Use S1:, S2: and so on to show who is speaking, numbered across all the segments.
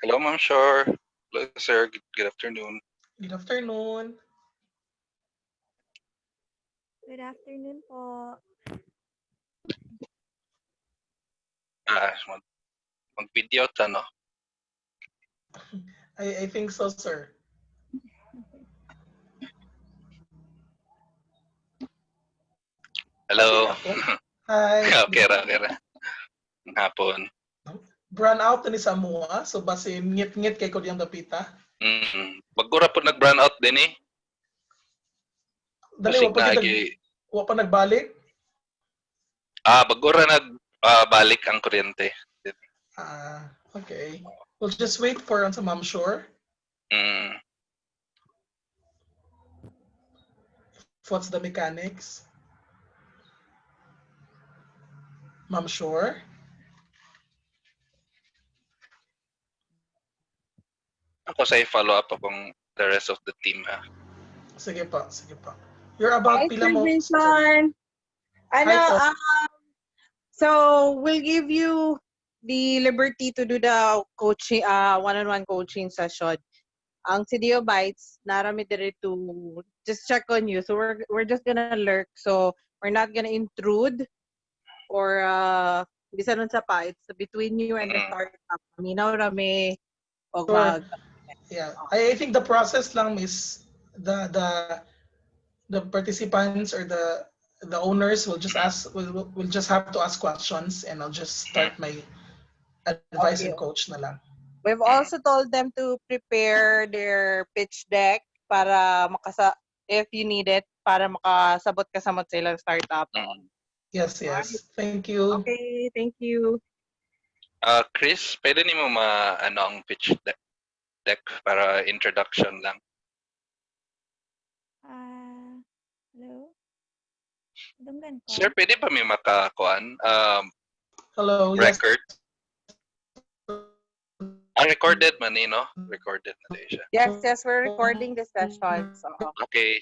S1: Hello, Ma'am Shore. Hello, sir. Good afternoon.
S2: Good afternoon.
S3: Good afternoon po.
S1: Mag-video ta, no?
S2: I think so, sir.
S1: Hello.
S2: Kasi ako. Hi.
S1: Okay ra. Ang hapon.
S2: Brand out ni sa mua. So base ngit-ngit kay ko diyang dapita.
S1: Bagura po nag-brand out din eh.
S2: Dali
S1: Basig
S2: wa pa kita
S1: nagi.
S2: wa pa nagbalik.
S1: Bagura balik ang kuryente.
S2: Okay. We'll just wait for on sa Ma'am Shore. What's the mechanics? Ma'am Shore?
S1: Ako sa follow up akong the rest of the team ha.
S2: Sige pa, sige pa. You're about pila mo.
S4: Jason.
S2: Hi po.
S4: So we'll give you the liberty to do the coaching, one-on-one coaching session. Ang CDO bites, narami dire to just check on you. So we're just gonna lurk. So we're not gonna intrude or bisa nun sa pa. It's between you and the startup. Minaw rami.
S2: Sure. Yeah, I think the process lang is the participants or the owners will just will just have to ask questions, and I'll just start my advice and coach na lang.
S4: We've also told them to prepare their pitch deck para if you need it, para makasabot ka sa silang startup.
S2: Yes. Thank you.
S4: Okay, thank you.
S1: Chris, pwede ni mo ang pitch deck para introduction lang.
S3: Hello? Dunggan ko.
S1: Sir, pwede pa may makakuan?
S2: Hello.
S1: Record? Recorded man eh, no? Recorded na din siya.
S4: Yes, we're recording the session. So.
S1: Okay.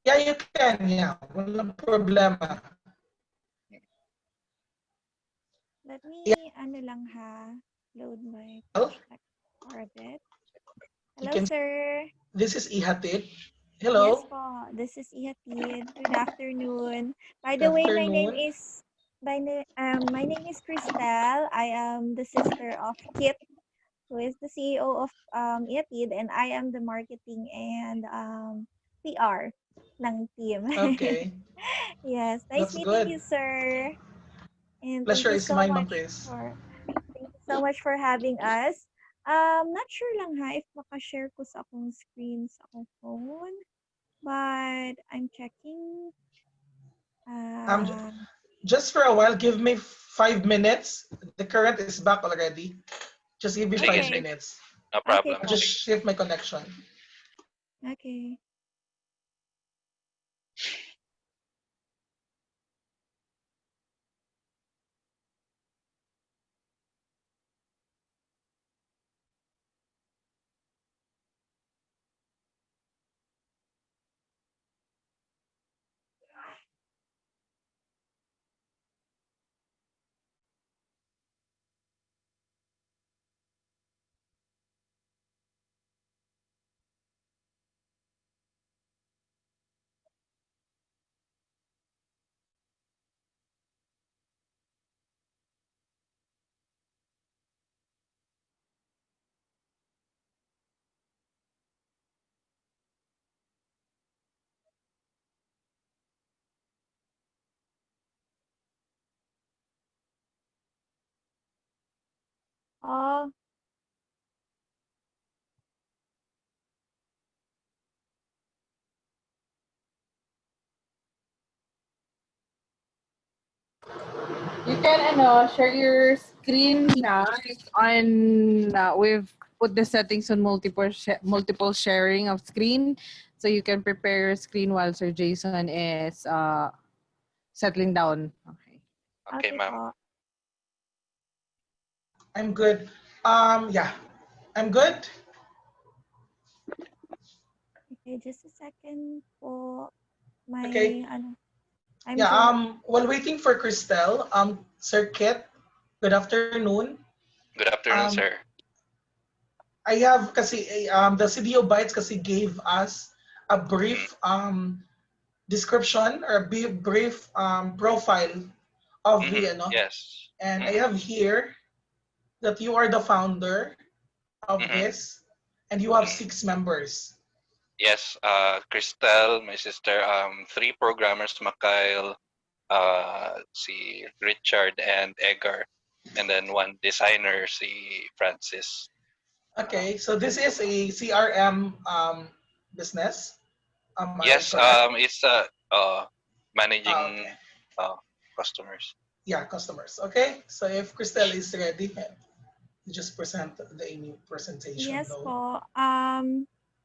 S2: Yeah, you can. Yeah, walang problema.
S3: Let me, lang ha, load my for a bit. Hello, sir.
S2: This is b.i.t.e.s. Hello.
S3: Yes po, this is b.i.t.e.s. Good afternoon. By the way, my name is Cristel. I am the sister of Kit, who is the CEO of b.i.t.e.s, and I am the marketing and PR ng team.
S2: Okay.
S3: Yes, nice meeting you, sir. And
S2: pleasure is mine, Ma'am Chris.
S3: Thank you so much for having us. Not sure lang ha if maka-share ko sa akong screen sa akong phone, but I'm checking.
S2: Just for a while, give me 5 minutes. The current is back already. Just give me 5 minutes.
S1: No problem.
S3: Okay,
S2: just shift my connection.
S3: Okay.
S4: You can share your screen now. We've put the settings on multiple sharing of screen, so you can prepare your screen while Sir Jason is settling down.
S1: Okay, ma'am.
S2: I'm good. Yeah, I'm good.
S3: Okay, just a second po. my
S2: Okay.
S3: ano, I'm
S2: Yeah,
S3: good.
S2: while waiting for Christelle, Sir Kit, good afternoon.
S1: Good afternoon,
S2: Um,
S1: sir.
S2: I have kasi the CDO Bytes kasi gave us a
S1: Mhm,
S2: brief description or a brief profile of the
S1: yes.
S2: and I
S1: Mhm,
S2: have here that you are the founder of
S1: mhm,
S2: this and you have
S1: mhm.
S2: 6 members.
S1: Yes, Cristel, my sister, three programmers, Makail, si Richard and Edgar, and then one designer, si Francis.
S2: Okay, so this is a CRM business. Am I
S1: Yes,
S2: correct?
S1: it's
S2: Okay.
S1: managing uh, customers.
S2: Yeah, customers. Okay, so if Christelle is ready, you just present the new presentation
S3: Yes
S2: though.
S3: po.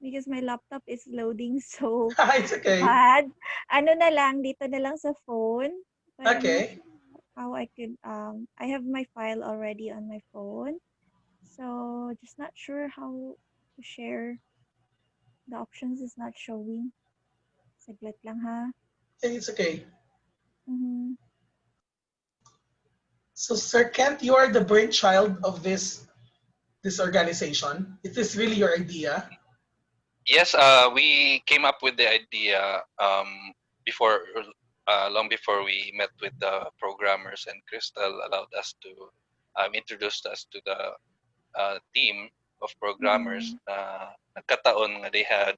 S3: Because my laptop is loading so
S2: It's okay.
S3: bad. Ano na lang, dito na lang sa phone. But I'm not
S2: Okay.
S3: sure how I could, I have my file already on my phone. So, just not sure how to share. The options is not showing. Saglit lang ha.
S2: It's okay.
S3: Mm-hmm.
S2: So Sir Kent, you are the brainchild of this organization. It is really your idea.
S1: Yes, we came up with the idea before, long before we met with the programmers, and Crystal allowed us to introduce us to the team of programmers.
S3: Mm-hmm.
S1: Nagkataon nga they had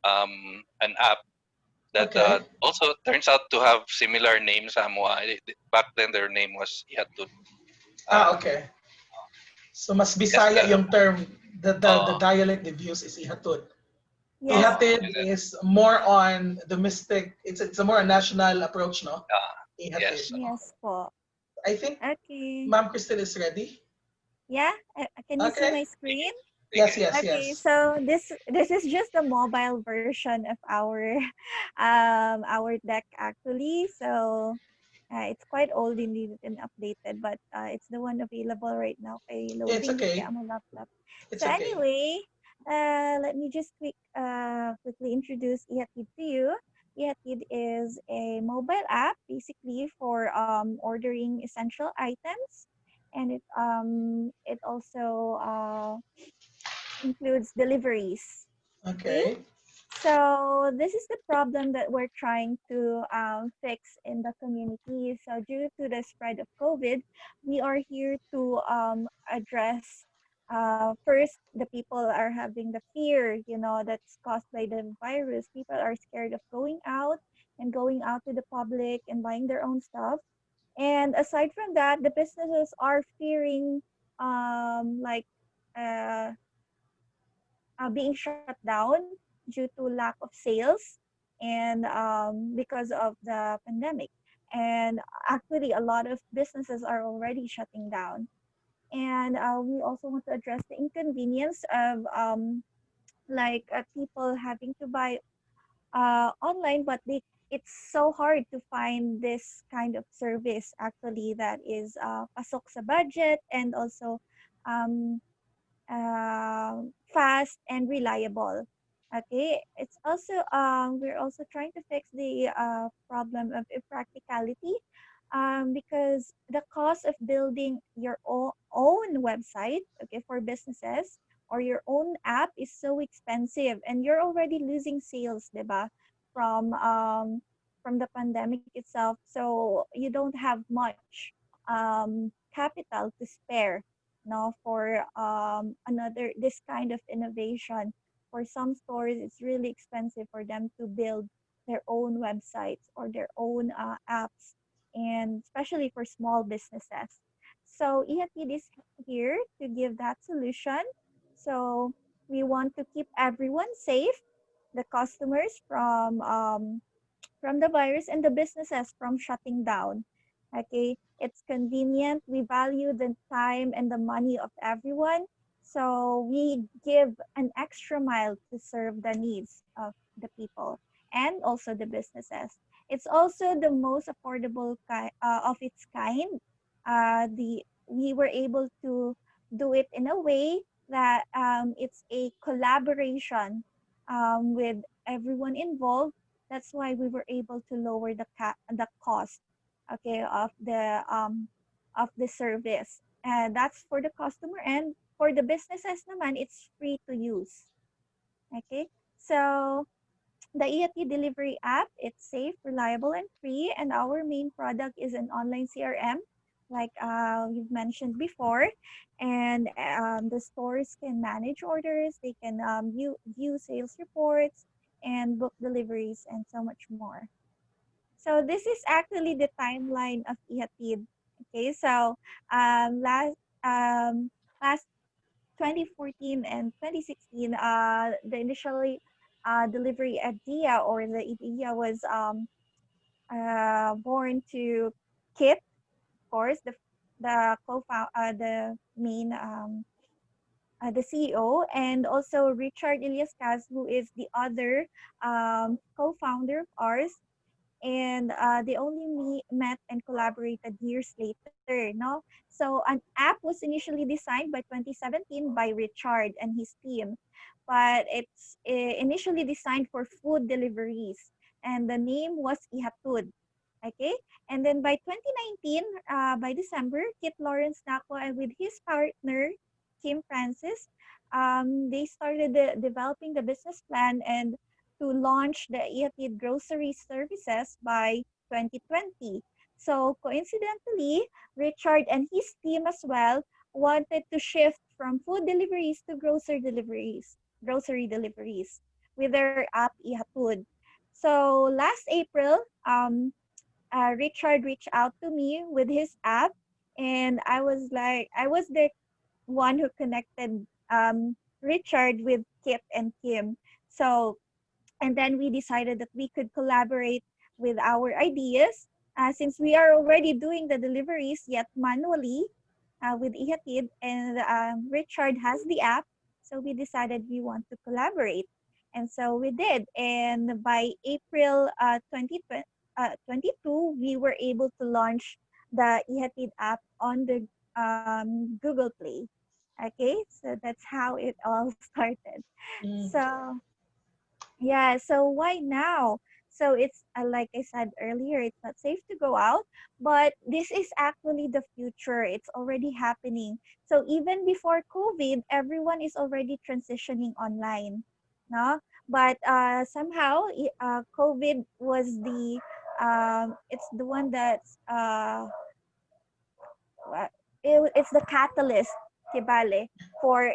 S1: an app that
S2: Okay.
S1: also turns out to have similar names sa Moa. Back then, their name was Ihatud.
S2: Okay. So mas
S1: Yes,
S2: Bisaya yung term, the
S1: uh,
S2: dialect they've used is Ihatud.
S3: Yes po.
S2: Ihatid is more on the mystic. It's a more national approach, no?
S1: uh,
S2: Ihatid.
S1: yes.
S3: Yes po.
S2: I think
S3: Okay.
S2: Ma'am Crystal is ready.
S3: Yeah, can you see
S2: Okay.
S3: my screen?
S1: We
S2: Yes,
S1: can.
S2: yes,
S3: Okay,
S2: yes.
S3: so this is just the mobile version of our deck actually. So it's quite old indeed and updated, but it's the one available right now. Kay
S2: It's
S3: loading gid kay
S2: okay.
S3: among laptop.
S2: It's
S3: So
S2: okay.
S3: anyway, let me just quickly introduce Ihatid to you. Ihatid is a mobile app basically for ordering essential items, and it also includes deliveries. Okay.
S2: Okay.
S3: So this is the problem that we're trying to fix in the community. So due to the spread of COVID, we are here to address first the people are having the fear, that's caused by the virus. People are scared of going out and going out to the public and buying their own stuff. And aside from that, the businesses are fearing like uh, being shut down due to lack of sales and because of the pandemic. And actually, a lot of businesses are already shutting down. And we also want to address the inconvenience of people having to buy online, but it's so hard to find this kind of service actually that is pasok sa budget and also um, fast and reliable. Okay, it's also we're also trying to fix the problem of impracticality because the cost of building your own website, okay, for businesses or your own app is so expensive, and you're already losing sales, diba, from um, from the pandemic itself. So you don't have much capital to spare, no, for another this kind of innovation. For some stores it's really expensive for them to build their own websites or their own apps, and especially for small businesses. So EFT is here to give that solution. So we want to keep everyone safe, the customers from the virus and the businesses from shutting down. Okay, it's convenient. We value the time and the money of everyone. So we give an extra mile to serve the needs of the people and also the businesses. It's also the most affordable of its kind. The We were able to do it in a way that it's a collaboration with everyone involved, That's why we were able to lower the cost, okay, of the service. And that's for the customer, and for the businesses naman, it's free to use. Okay, so the EAT delivery app, it's safe, reliable, and free. And our main product is an online CRM, like you've mentioned before. And the stores can manage orders, they can view sales reports, and book deliveries, and so much more. So this is actually the timeline of EAT. Okay, so last um, last 2014 and 2016, the initially delivery idea, or the idea was born to Kit, of course, the main the CEO, and also Richard Iliascas, who is the other co-founder of ours. And they only met and collaborated years later, no? So an app was initially designed by 2017 by Richard and his team, but it's initially designed for food deliveries, and the name was Ihatud. Okay, and then by 2019, by December, Kit Lawrence Nakwa and with his partner Kim Francis, they started developing the business plan and to launch the EAT grocery services by 2020. So coincidentally, Richard and his team as well wanted to shift from food deliveries to grocery deliveries with their app Ihatud. So last April, Richard reached out to me with his app, and I was the one who connected Richard with Kit and Kim. So and then we decided that we could collaborate with our ideas, since we are already doing the deliveries yet manually with Ihatid, and Richard has the app. So we decided we want to collaborate. And so we did. And by April 2022, we were able to launch the Ihatid app on the Google Play. Okay, so that's how it all started.
S2: Mm.
S3: So yeah, so why now? So it's like I said earlier, it's not safe to go out, but this is actually the future. It's already happening. So even before COVID, everyone is already transitioning online, no? But somehow COVID was it's the one that's it's the catalyst, Kibale, for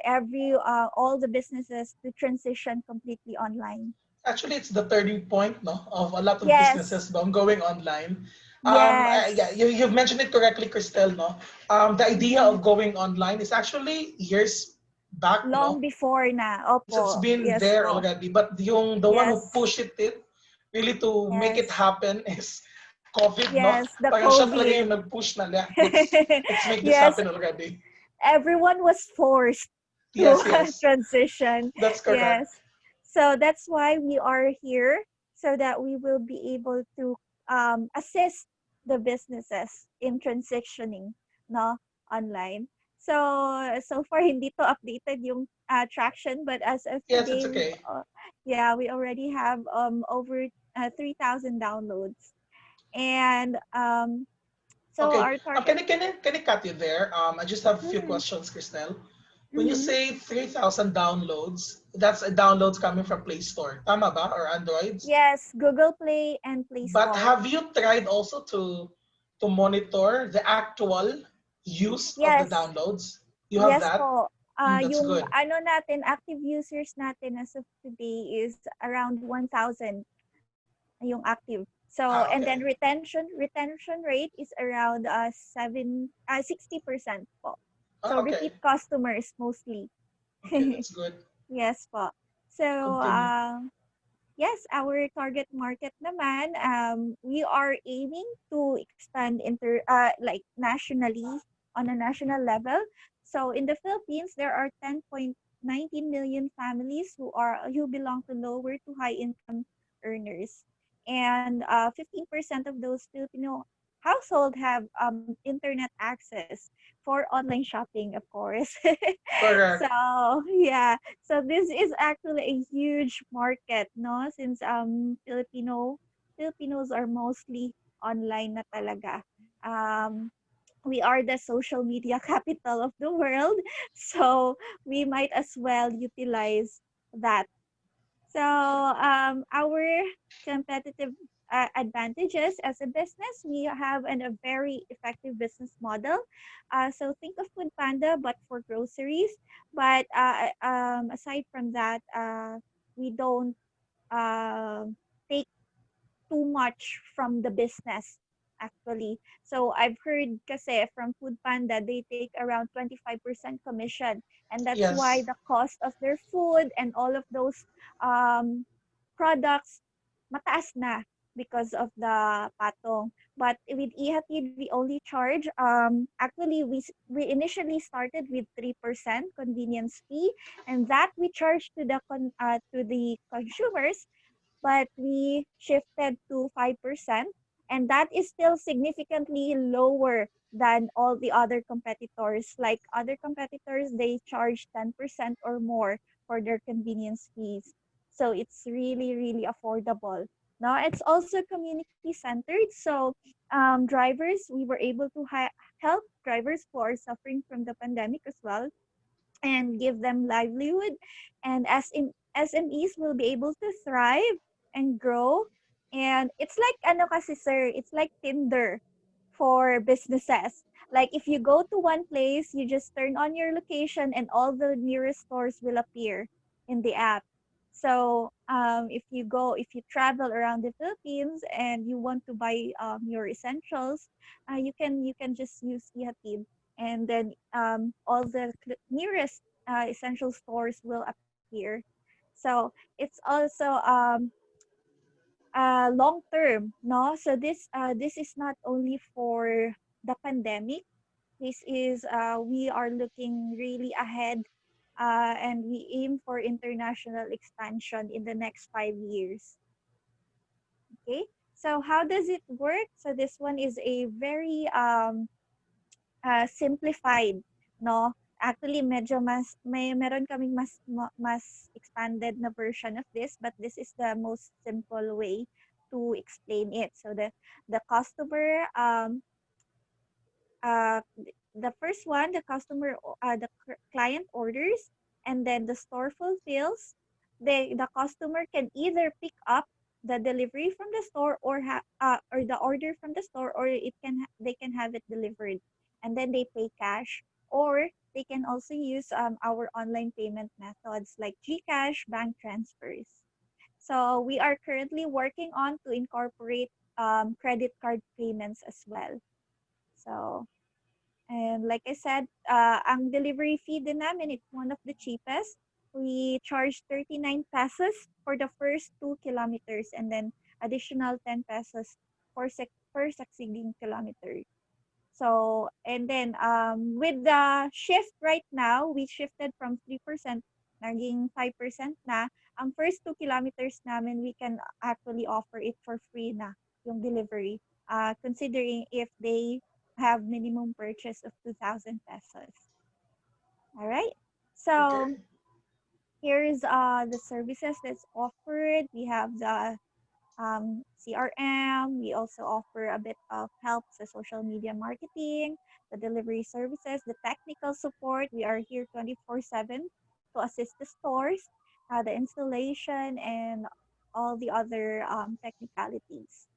S3: all the businesses to transition completely online.
S2: Actually, it's the turning point, no, of a lot of
S3: Yes,
S2: businesses going online. Yeah,
S3: yes.
S2: you've mentioned it correctly, Christelle, no? The idea
S3: Mhm.
S2: of going online is actually years back,
S3: Long
S2: no?
S3: before na.
S2: It's
S3: Opo.
S2: been
S3: Yes
S2: there
S3: po.
S2: already, but the one who
S3: Yes.
S2: pushed it really to make it
S3: Yes.
S2: happen is COVID, no?
S3: Yes, the
S2: Parang siya talaga yung
S3: COVID.
S2: nag-push na, yeah, let's make this
S3: Yes,
S2: happen already.
S3: everyone was forced to
S2: Yes, yes,
S3: transition.
S2: that's correct.
S3: Yes. So that's why we are here, so that we will be able to assist the businesses in transitioning, no, online. So so far hindi to updated yung traction, but as of
S2: Yes, it's
S3: today,
S2: okay.
S3: yeah, we already have over 3,000 downloads. And so
S2: Okay.
S3: our target.
S2: Can I cut you there? I just have a few
S3: Mhm,
S2: questions, Christelle. When you
S3: mhm.
S2: say 3,000 downloads, that's downloads coming from Play Store. Tama ba? Or Androids?
S3: Yes, Google Play and Play
S2: But
S3: Store.
S2: have you tried also to monitor the actual use of the
S3: Yes,
S2: downloads? You have
S3: yes
S2: that?
S3: po.
S2: That's
S3: Yung
S2: good.
S3: ano natin, active users natin as of today is around 1,000 yung active. So,
S2: Ah,
S3: and then
S2: okay.
S3: retention rate is around 60% po.
S2: Ah,
S3: So, repeat
S2: okay.
S3: customers mostly.
S2: Okay, that's good.
S3: Yes po. So,
S2: Continue.
S3: yes, our target market naman, we are aiming to expand like nationally, on a national level. So in the Philippines, there are 10.19 million families who belong to lower to high income earners, and 15% of those Filipino household have internet access for online shopping, of course.
S2: Correct.
S3: So yeah, so this is actually a huge market, no? Since Filipinos are mostly online na talaga. Um, we are the social media capital of the world, so we might as well utilize that. So our competitive advantages as a business, we have a very effective business model. So think of Food Panda, but for groceries. But aside from that, we don't take too much from the business actually. So I've heard kasi from Food Panda, they take around 25% commission. And that's why
S2: Yes.
S3: the cost of their food and all of those um, products mataas na because of the patong. But with Ihatid, we only charge, actually, we initially started with 3% convenience fee, and that we charge to the consumers, but we shifted to 5%, and that is still significantly lower than all the other competitors. Like other competitors, they charge 10% or more for their convenience fees. So it's really, really affordable. Now it's also community centered. So drivers, we were able to help drivers who are suffering from the pandemic as well and give them livelihood. And as in SMEs will be able to thrive and grow. And it's like ano kasi sir, it's like Tinder for businesses. Like if you go to one place, you just turn on your location and all the nearest stores will appear in the app. So if you travel around the Philippines and you want to buy your essentials, you can just use Ihatid, and then all the nearest essential stores will appear. So it's also long term, no? So this is not only for the pandemic. This is we are looking really ahead, and we aim for international expansion in the next 5 years. Okay. So how does it work? So this one is a very simplified, no? Actually, medyo meron kaming mas expanded na version of this, but this is the most simple way to explain it. So the customer the first one, the client orders, and then the store fulfills. The customer can either pick up the delivery from the store or the order from the store, or they can have it delivered, and then they pay cash, or they can also use our online payment methods like GCash, bank transfers. So we are currently working on to incorporate credit card payments as well. So and like I said, ang delivery fee din namin, it's one of the cheapest. We charge 39 pesos for the first 2 kilometers, and then additional 10 pesos per succeeding kilometer. So, and then with the shift right now, we shifted from 3%, naging 5% na. Ang first 2 kilometers namin, we can actually offer it for free na, yung delivery. Considering if they have minimum purchase of 2,000 pesos. All right.
S2: Okay.
S3: So here's the services that's offered. We have the CRM. We also offer a bit of help to social media marketing, the delivery services, the technical support. We are here 24/7 to assist the stores, the installation, and all the other technicalities.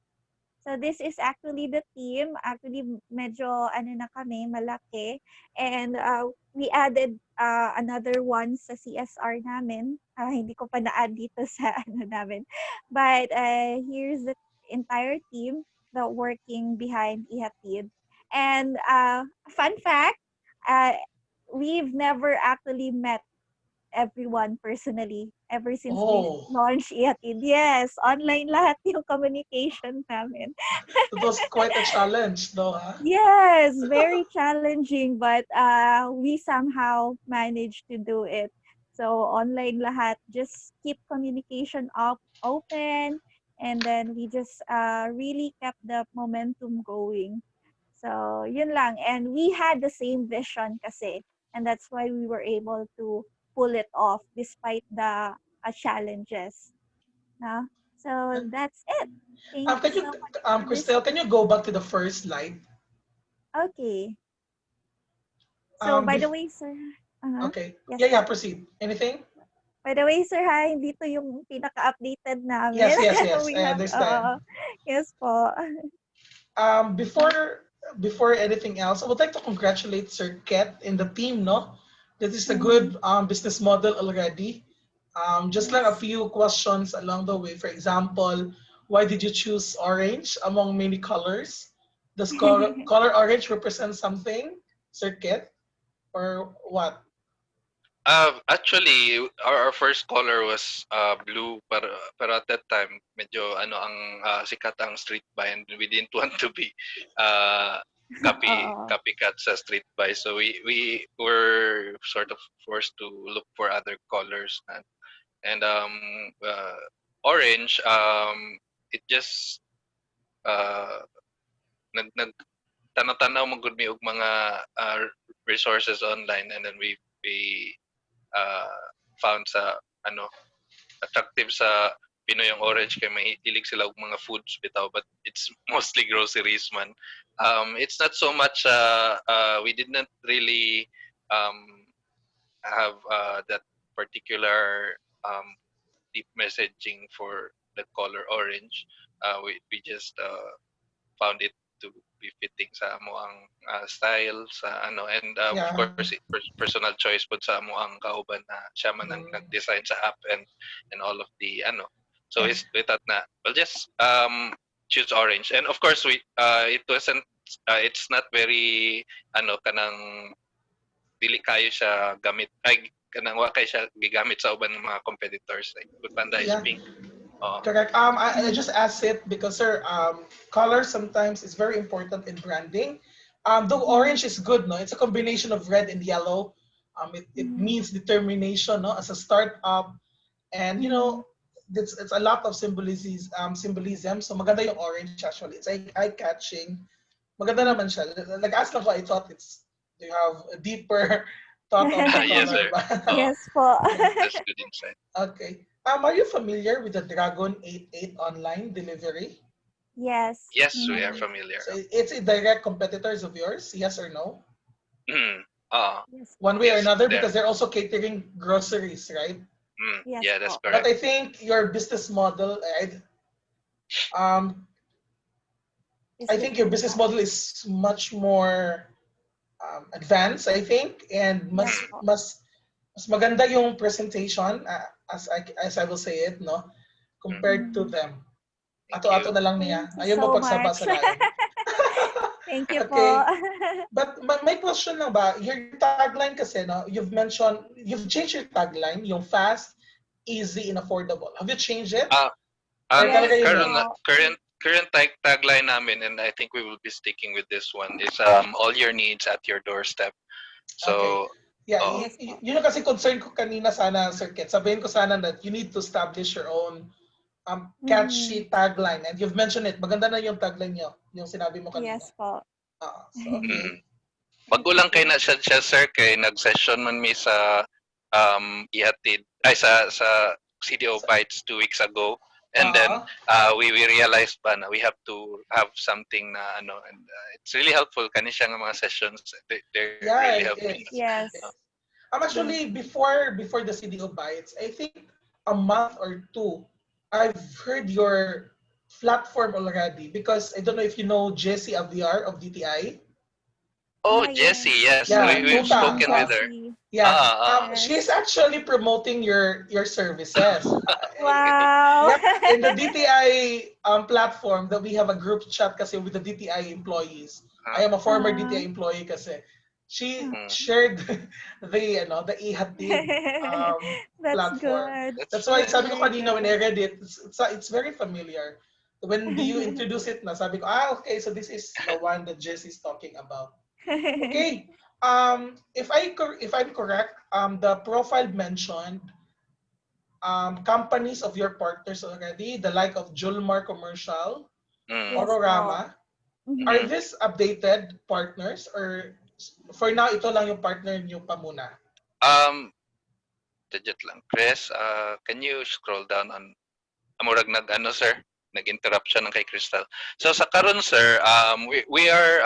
S3: So this is actually the team. Actually, medyo ano na kami, malaki. And we added another one sa CSR namin. Hindi ko pa na-add dito sa ano namin. But here's the entire team that working behind Ihatid. And fun fact, uh, we've never actually met everyone personally ever since we
S2: Oh,
S3: launched Ihatid. Yes, online lahat yung communication namin.
S2: it was quite a challenge, though, huh?
S3: Yes, very challenging, but we somehow managed to do it. So online lahat, just keep communication open, And then we just really kept the momentum going. So, yun lang. And we had the same vision kasi. And that's why we were able to pull it off despite the challenges. No? So, that's it. Thank you
S2: Can you,
S3: so much for
S2: Christelle, can you go back to the first slide?
S3: Okay. So, by the way, sir,
S2: Okay.
S3: yes
S2: Yeah,
S3: po.
S2: proceed. Anything?
S3: By the way, sir, ha, hindi to yung pinaka-updated namin.
S2: Yes.
S3: We
S2: I
S3: have,
S2: understand.
S3: yes po.
S2: Before anything else, I would like to congratulate Sir Ket and the team. No, this is a
S3: Mm-hmm.
S2: good business model already. Just like a
S3: Yes.
S2: few questions along the way. For example, why did you choose orange among many colors? Does color orange represent something, Sir Ket, or what?
S1: Actually, our first color was blue, pero at that time, medyo ano ang sikat ang street buy, and we didn't want to be uh,
S3: Oo.
S1: copycat sa street buy. So we were sort of forced to look for other colors, and orange, it just uh, nag tanaw-tanaw man gud mi og mga resources online, and then we uh, found sa ano attractive sa Pinoy ang orange kay mahilig sila og mga foods bitaw, but it's mostly groceries man. It's not so much we did not really um, have that particular deep messaging for the color orange. We just found it to be fitting sa amo ang style sa ano, and of
S2: Yeah.
S1: course personal choice pud sa amo ang kauban na siya man ang
S2: Mm,
S1: nag-design sa app, and all of the ano, so
S2: and
S1: we thought na we'll just choose orange, and of course we it wasn't it's not very ano kanang dili kayo siya gamit ay kanang wa kay siya gigamit sa uban ng mga competitors, like Panda is
S2: yeah,
S1: pink. Oh.
S2: correct. I
S3: Mm-hmm.
S2: just asked it because, sir, color sometimes is very important in branding. Though orange is good, no, it's a combination of red and yellow. It
S3: Mm-hmm.
S2: means determination, no, as a startup, and
S3: Mm-hmm.
S2: it's a lot of symbolism. So maganda yung orange actually. It's eye catching. Maganda naman siya. Like as lang ko, I thought you have a deeper thought of the
S1: Yes
S2: color.
S1: sir. Oh,
S3: Yes po.
S2: Yeah.
S1: that's good insight.
S2: Okay. Are you familiar with the Dragon 88 online delivery?
S3: Yes.
S1: Yes, we are
S3: Mm-hmm.
S1: familiar.
S2: So it's a direct competitors of yours, yes or no?
S1: Mm. Ah,
S3: Yes
S2: One
S3: po.
S2: way or
S1: yes,
S2: another,
S1: there.
S2: because they're also catering groceries, right?
S3: Yes
S1: Yeah, that's
S3: po.
S2: But
S1: correct.
S2: I think your business model, um,
S3: It's
S2: I think your
S3: different
S2: business
S3: po.
S2: model is much more advanced, I think, and
S3: Yes
S1: Mm.
S3: po.
S2: mas maganda yung presentation, as I will say it, no,
S1: Mm.
S2: compared to
S3: Mm-hmm.
S2: them.
S1: Thank
S2: Ato-ato
S1: you.
S2: na lang
S3: Thank
S2: niya.
S3: you
S2: Ayaw mo
S3: so
S2: pagsaba
S3: much.
S2: sa lain.
S3: Thank you po.
S2: Okay. But my question lang ba, your tagline kasi, no, you've changed your tagline, yung fast, easy, and affordable. Have you changed it?
S1: Ah,
S2: Or
S1: ang
S2: talaga
S3: Yes
S2: yun yun?
S3: po.
S1: current tagline namin, and I think we will be sticking with this one, is all your needs at your doorstep.
S2: Okay.
S1: So,
S2: Yeah,
S1: oh,
S3: Yes po.
S2: yun yung kasi concern ko kanina sana, Sir Ket. Sabihin ko sana that you need to establish your own
S3: Mm-hmm.
S2: catchy tagline. And you've mentioned it. Maganda na yung tagline nyo, yung sinabi mo kanina.
S3: Yes po.
S2: So,
S1: mm.
S2: okay.
S1: Bago lang kay na siya sir kay nag-session man mi sa ihatid ay sa CDO
S2: So,
S1: Bites 2 weeks ago, and then
S2: uh,
S1: we realized pa na we have to have something na ano, and it's really helpful kani siya nga mga sessions, they're really
S2: yeah, it
S1: helping us.
S2: is. It
S3: Yes.
S2: is. Actually, before the CDO Bites, I think a month or two, I've heard your platform already because I don't know if you know Jessie Aviar of DTI.
S1: Oh, Jessie,
S3: Yes.
S1: yes,
S2: Yeah,
S1: we've
S3: Mm-hmm.
S2: Tuta.
S1: spoken with her.
S3: Jessie.
S2: Yeah. She's
S3: Yes.
S2: actually promoting your services.
S1: Okay.
S3: Wow.
S2: Yep, in the DTI platform that we have a group chat kasi with the DTI employees. I am a former
S3: Uh-huh.
S2: DTI employee kasi. She
S1: Mm,
S2: shared the ihatid
S3: That's
S2: platform.
S3: good.
S1: that's
S2: That's why
S3: That's
S2: sabi ko
S3: very
S2: kanina when I
S3: good.
S2: read it, it's very familiar. When do you introduce it na? Sabi ko, okay, so this is the one that Jesse's talking about. Okay. If I'm correct, the profile mentioned companies of your partners already, the like of Julmar Commercial,
S1: Mm.
S3: Yes po.
S2: Ororama. Are
S3: Mhm.
S1: Mm.
S2: these updated partners or for now ito lang yung partner niyo pa muna?
S1: Um, digit lang. Chris, can you scroll down on amurag nag sir, nag-interrupt siya ng kay Crystal. So sa karon sir, we are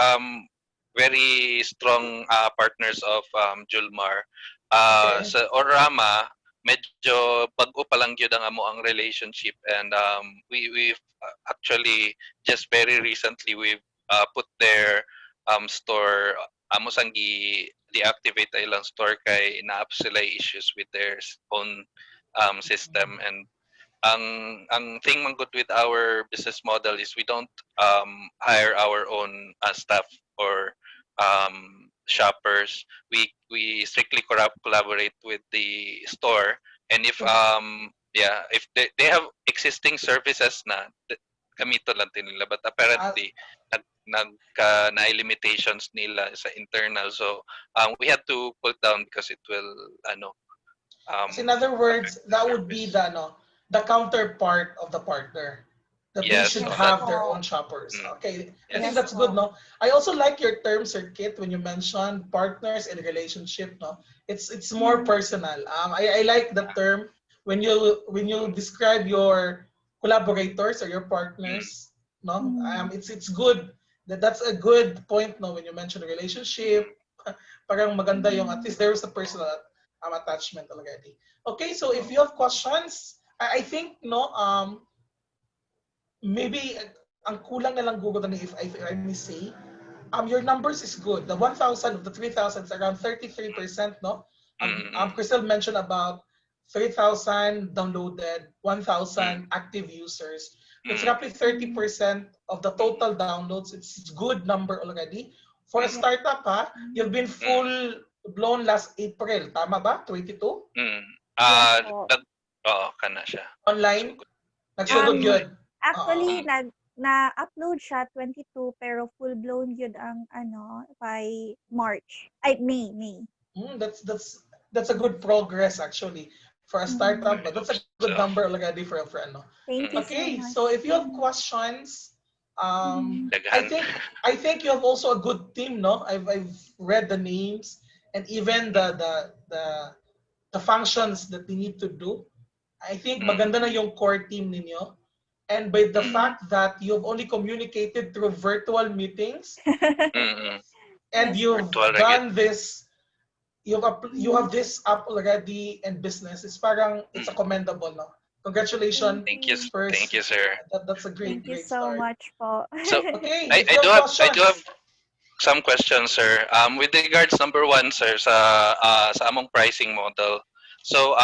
S1: very strong partners of Julmar.
S2: Okay.
S1: Sa Orama, medyo bago pa lang gyud ang amo ang relationship, and we've actually just very recently we've put their store amo sang deactivate ay lang store kay naap sila issues with their own system. And ang thing man good with our business model is we don't hire our own staff or shoppers. We strictly collaborate with the store, and if
S2: So,
S1: yeah, if they have existing services na gamito lang din nila, but
S2: uh,
S1: apparently na limitations nila sa internal, so we had to put down because it will
S2: as in other
S1: affect
S2: words,
S1: the
S2: that would be
S1: service.
S2: the no, the counterpart of the partner. That they
S1: Yes,
S2: should
S3: Yes
S1: so that
S2: have their
S3: po.
S2: own shoppers.
S1: mm,
S2: Okay, I think
S1: yes.
S3: Yes
S2: that's good.
S3: po.
S2: No, I also like your term, Sir Kit, when you mentioned partners in a relationship. No, it's more
S3: Mhm.
S2: personal. I like the term when you describe your collaborators or your
S1: Mm,
S2: partners. No,
S3: Mhm.
S2: it's good. That's a good point. No, when you mention a
S1: mm,
S2: relationship, parang maganda yung at
S3: Mhm.
S2: least there was a personal attachment already. Okay, so if
S1: oh,
S2: you have questions, I think no maybe ang kulang na lang Google na if I may say, your numbers is good. The 1,000 of the 3,000 is around 33%, no?
S1: mm, mm,
S2: Crystal mentioned about 3,000 downloaded,
S1: mm,
S2: 1,000 active users. That's
S1: mm,
S2: roughly
S3: Mhm.
S2: 30% of the
S1: mm,
S2: total downloads. It's good number already. For a
S1: mm,
S3: Yes.
S2: startup, ha, you've been
S1: mm,
S2: full blown last April. Tama ba? 22?
S1: mm.
S3: Yes po.
S1: Oo, kana siya. So
S2: Online?
S1: good. Yes.
S2: Nagsugod
S3: Um,
S2: yun. Oo.
S3: actually,
S1: Mm,
S3: na-upload siya 22 pero full-blown yun ang by March. Ay, May.
S2: That's a good progress actually for a
S3: Mhm.
S2: startup,
S1: I
S2: but that's
S1: hope
S2: a good number
S1: so.
S2: already for a friend. No?
S3: Thank you
S1: Mm,
S3: so
S2: Okay,
S3: much.
S2: so if you have
S3: Mhm.
S2: questions,
S3: Mhm.
S2: I
S1: daghan.
S2: think you have also a good team. No, I've read the names and even
S1: Mm,
S2: the functions that they need to do. I think
S1: mm,
S2: maganda na yung core team ninyo. And by the
S1: mm,
S3: Mhm.
S2: fact that you've only communicated through virtual meetings
S1: mm, mm.
S2: and
S3: Yes po.
S2: you've
S1: Virtual ra gyud.
S2: done this you
S3: Mhm.
S2: have this up already in business. It's parang it's a
S1: Mm.
S2: commendable, no?
S3: Thank
S2: Congratulations
S3: you.
S1: Thank
S2: first.
S1: you, sir.
S2: That's a
S3: Thank you
S2: great
S3: so
S2: start.
S3: much po.
S1: So
S2: Okay,
S1: I,
S2: if
S1: I
S2: you
S1: do
S2: have
S1: have I do have
S2: questions,
S1: some questions, sir. With regards number one, sir, sa among pricing model. So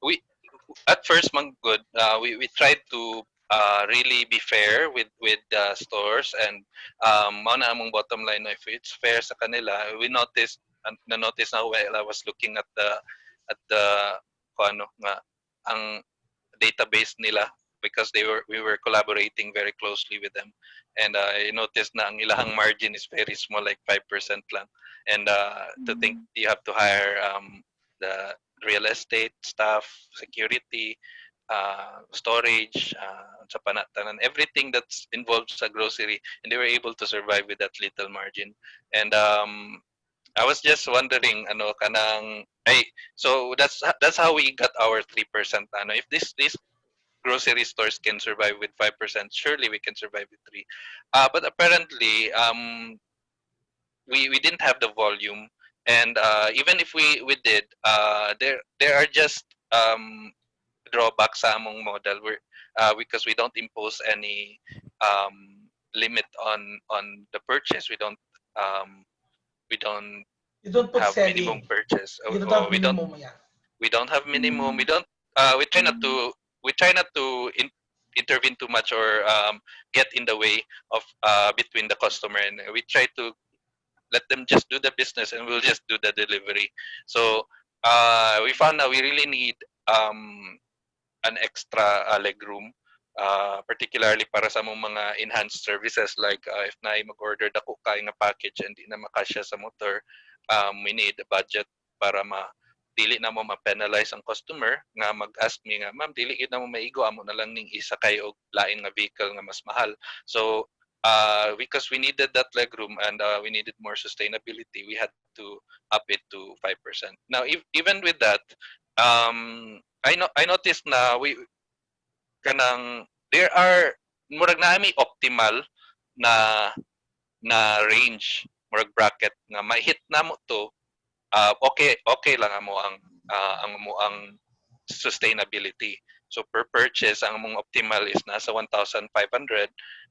S1: we at first man good, we tried to really be fair with stores, and mao na among bottom line na if it's fair sa kanila. We noticed na notice na while I was looking at the kung ano nga ang database nila, because we were collaborating very closely with them, and I noticed na ang ilahang margin is very small, like 5% lang. And to think
S3: Mhm.
S1: you have to hire the real estate staff, security, storage, sa panatanan, everything that's involved sa grocery, and they were able to survive with that little margin. And I was just wondering, ano kanang ay, so that's how we got our 3%. Ano, if these grocery stores can survive with 5%, surely we can survive with three. But apparently, we didn't have the volume, and even if we did, there are just drawbacks sa among model, where because we don't impose any limit on the purchase. We don't
S2: you don't put
S1: have minimum
S2: selling.
S1: purchase.
S2: You don't
S1: Or
S2: have minimum, yeah.
S1: we don't have minimum.
S3: Mhm.
S1: We try not
S3: Mhm.
S1: to intervene too much, or get in the way of between the customer, and we try to let them just do the business, and we'll just do the delivery. So we found that we really need an extra leg room, particularly para sa mong mga enhanced services, like if na mag-order dako kay nga package and di na makasya sa motor, we need a budget para dili na mo ma-penalize ang customer nga mag-ask me nga, ma'am, dili gid na mo maigo, amo na lang ning isakay og lain nga vehicle nga mas mahal. So because we needed that legroom and we needed more sustainability, we had to up it to 5%. Now, even with that, I noticed na kanang there are murag naami optimal na range, murag bracket nga ma-hit na mo to, okay lang ang sustainability. So per purchase ang among optimal is nasa 1,500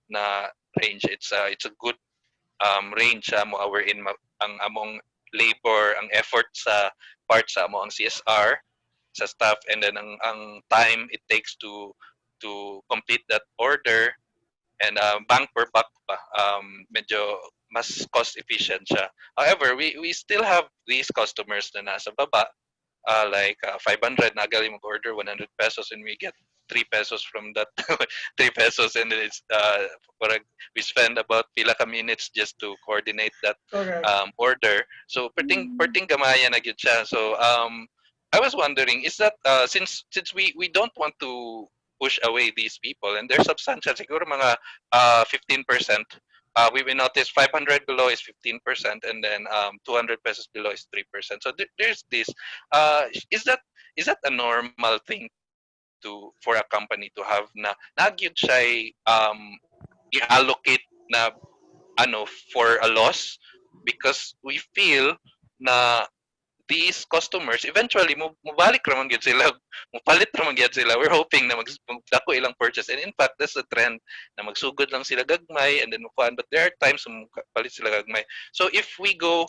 S1: na range. It's a good range mo wherein ang among labor, ang effort sa part sa mo ang CSR sa staff, and then ang time it takes to complete that order, and bank per buck pa, medyo mas cost efficient siya. However, we still have these customers na nasa baba, like 500 na gali mag-order 100 pesos, and we get 3 pesos from that 3 pesos, and then it's we spend about pila ka minutes just to coordinate that order. So perting gamaya na gyud siya. So I was wondering, is that since we don't want to push away these people, and they're substantial, siguro mga 15%. We will notice 500 below is 15%, and then 200 pesos below is 3%. So there's this. Is that a normal thing for a company to have na nagyud siya i-allocate na for a loss, because we feel na these customers eventually mubalik raman gyud sila, mupalit raman gyud sila. We're hoping na magdako ilang purchase, and in fact that's the trend na magsugod lang sila gagmay and then mukuan, but there are times palit sila gagmay. So if we go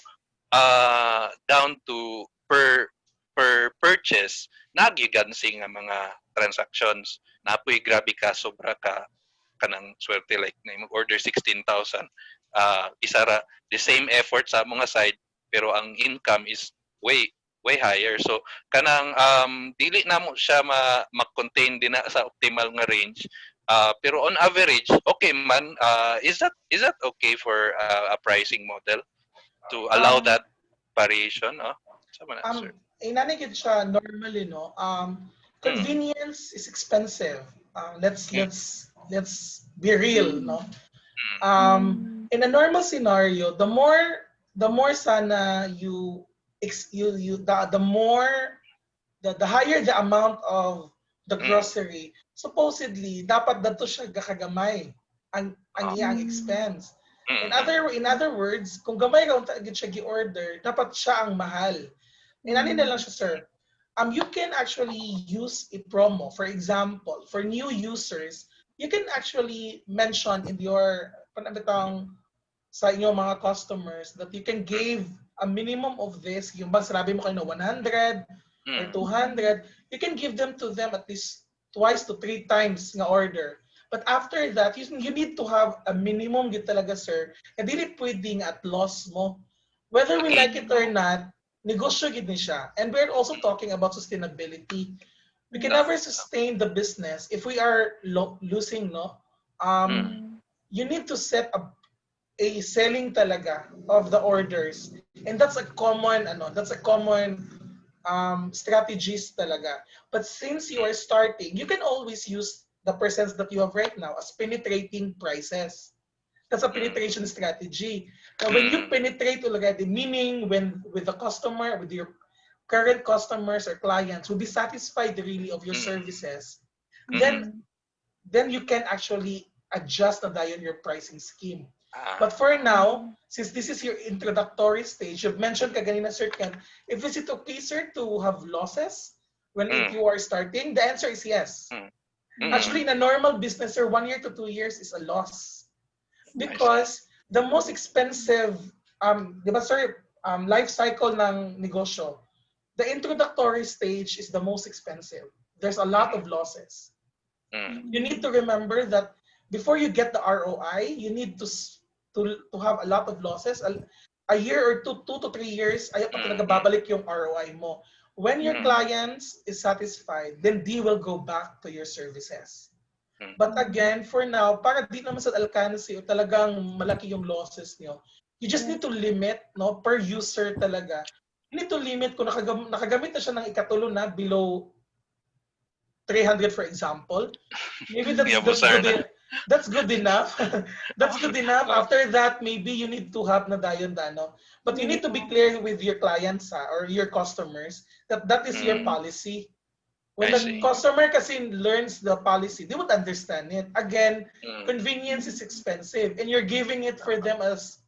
S1: down to per purchase, nagyugansing nga mga transactions, napoy grabe ka, sobra ka kanang swerte, like na mag-order 16,000, isara the same effort sa mga side, pero ang income is way higher. So kanang dili na mo siya ma-contain din na sa optimal nga range, pero on average okay man. Is that okay for a pricing model to allow that variation? Sir?
S2: Inanigid siya normally, no? Convenience is expensive. Let's be real, no? In a normal scenario, the more sana the higher the amount of the grocery, supposedly dapat dato siya gakagamay ang iyang expense. In other words, kung gamay ra unta gid siya gi-order, dapat siya ang mahal. Inani na lang siya, sir. You can actually use a promo. For example, for new users, you can actually mention in your sa inyong mga customers that you can give a minimum of this. Yung bang sinabi mo kayo na 100 or 200, you can give them to them at least twice to 3 times nga order. But after that, you need to have a minimum gid talaga, sir. Na dili pwedeng at loss mo. Whether we like it or not, negosyo gid ni siya. And we're also talking about sustainability. We can never sustain the business if we are losing, no? You need to set a selling talaga of the orders. And that's a common strategies talaga. But since you are starting, you can always use the percents that you have right now as penetrating prices. That's a penetration strategy. Now, when you penetrate already, meaning with the customer, with your current customers or clients will be satisfied really of your services, then you can actually adjust na dayon your pricing scheme. But for now, since this is your introductory stage, you've mentioned kaganina, Sir Ken, if is it okay, sir, to have losses when you are starting? The answer is yes. Actually, in a normal business, sir, 1 year to 2 years is a loss. Because the most expensive, di ba, sir, life cycle ng negosyo, the introductory stage is the most expensive. There's a lot of losses. You need to remember that before you get the ROI, you need to have a lot of losses. A year or 2 to 3 years, ayaw pa talaga babalik yung ROI mo. When your clients is satisfied, then they will go back to your services. But again, for now, para di naman sa alcance o talagang malaki yung losses niyo, you just need to limit, no, per user talaga. you need to limit kung nakagamit na siya ng ikatulo na below 300 for example. Maybe that's
S1: Yabusar
S2: good.
S1: na.
S2: That's good enough. That's good enough.
S1: Oh,
S2: After that, maybe you need to have na dayon dano. But you need to be clear with your clients or your customers that that is your
S1: mm,
S2: policy. When
S1: I
S2: the
S1: see.
S2: customer kasi learns the policy, they would understand it. Again,
S1: Mm,
S2: convenience is expensive, and you're giving it for them as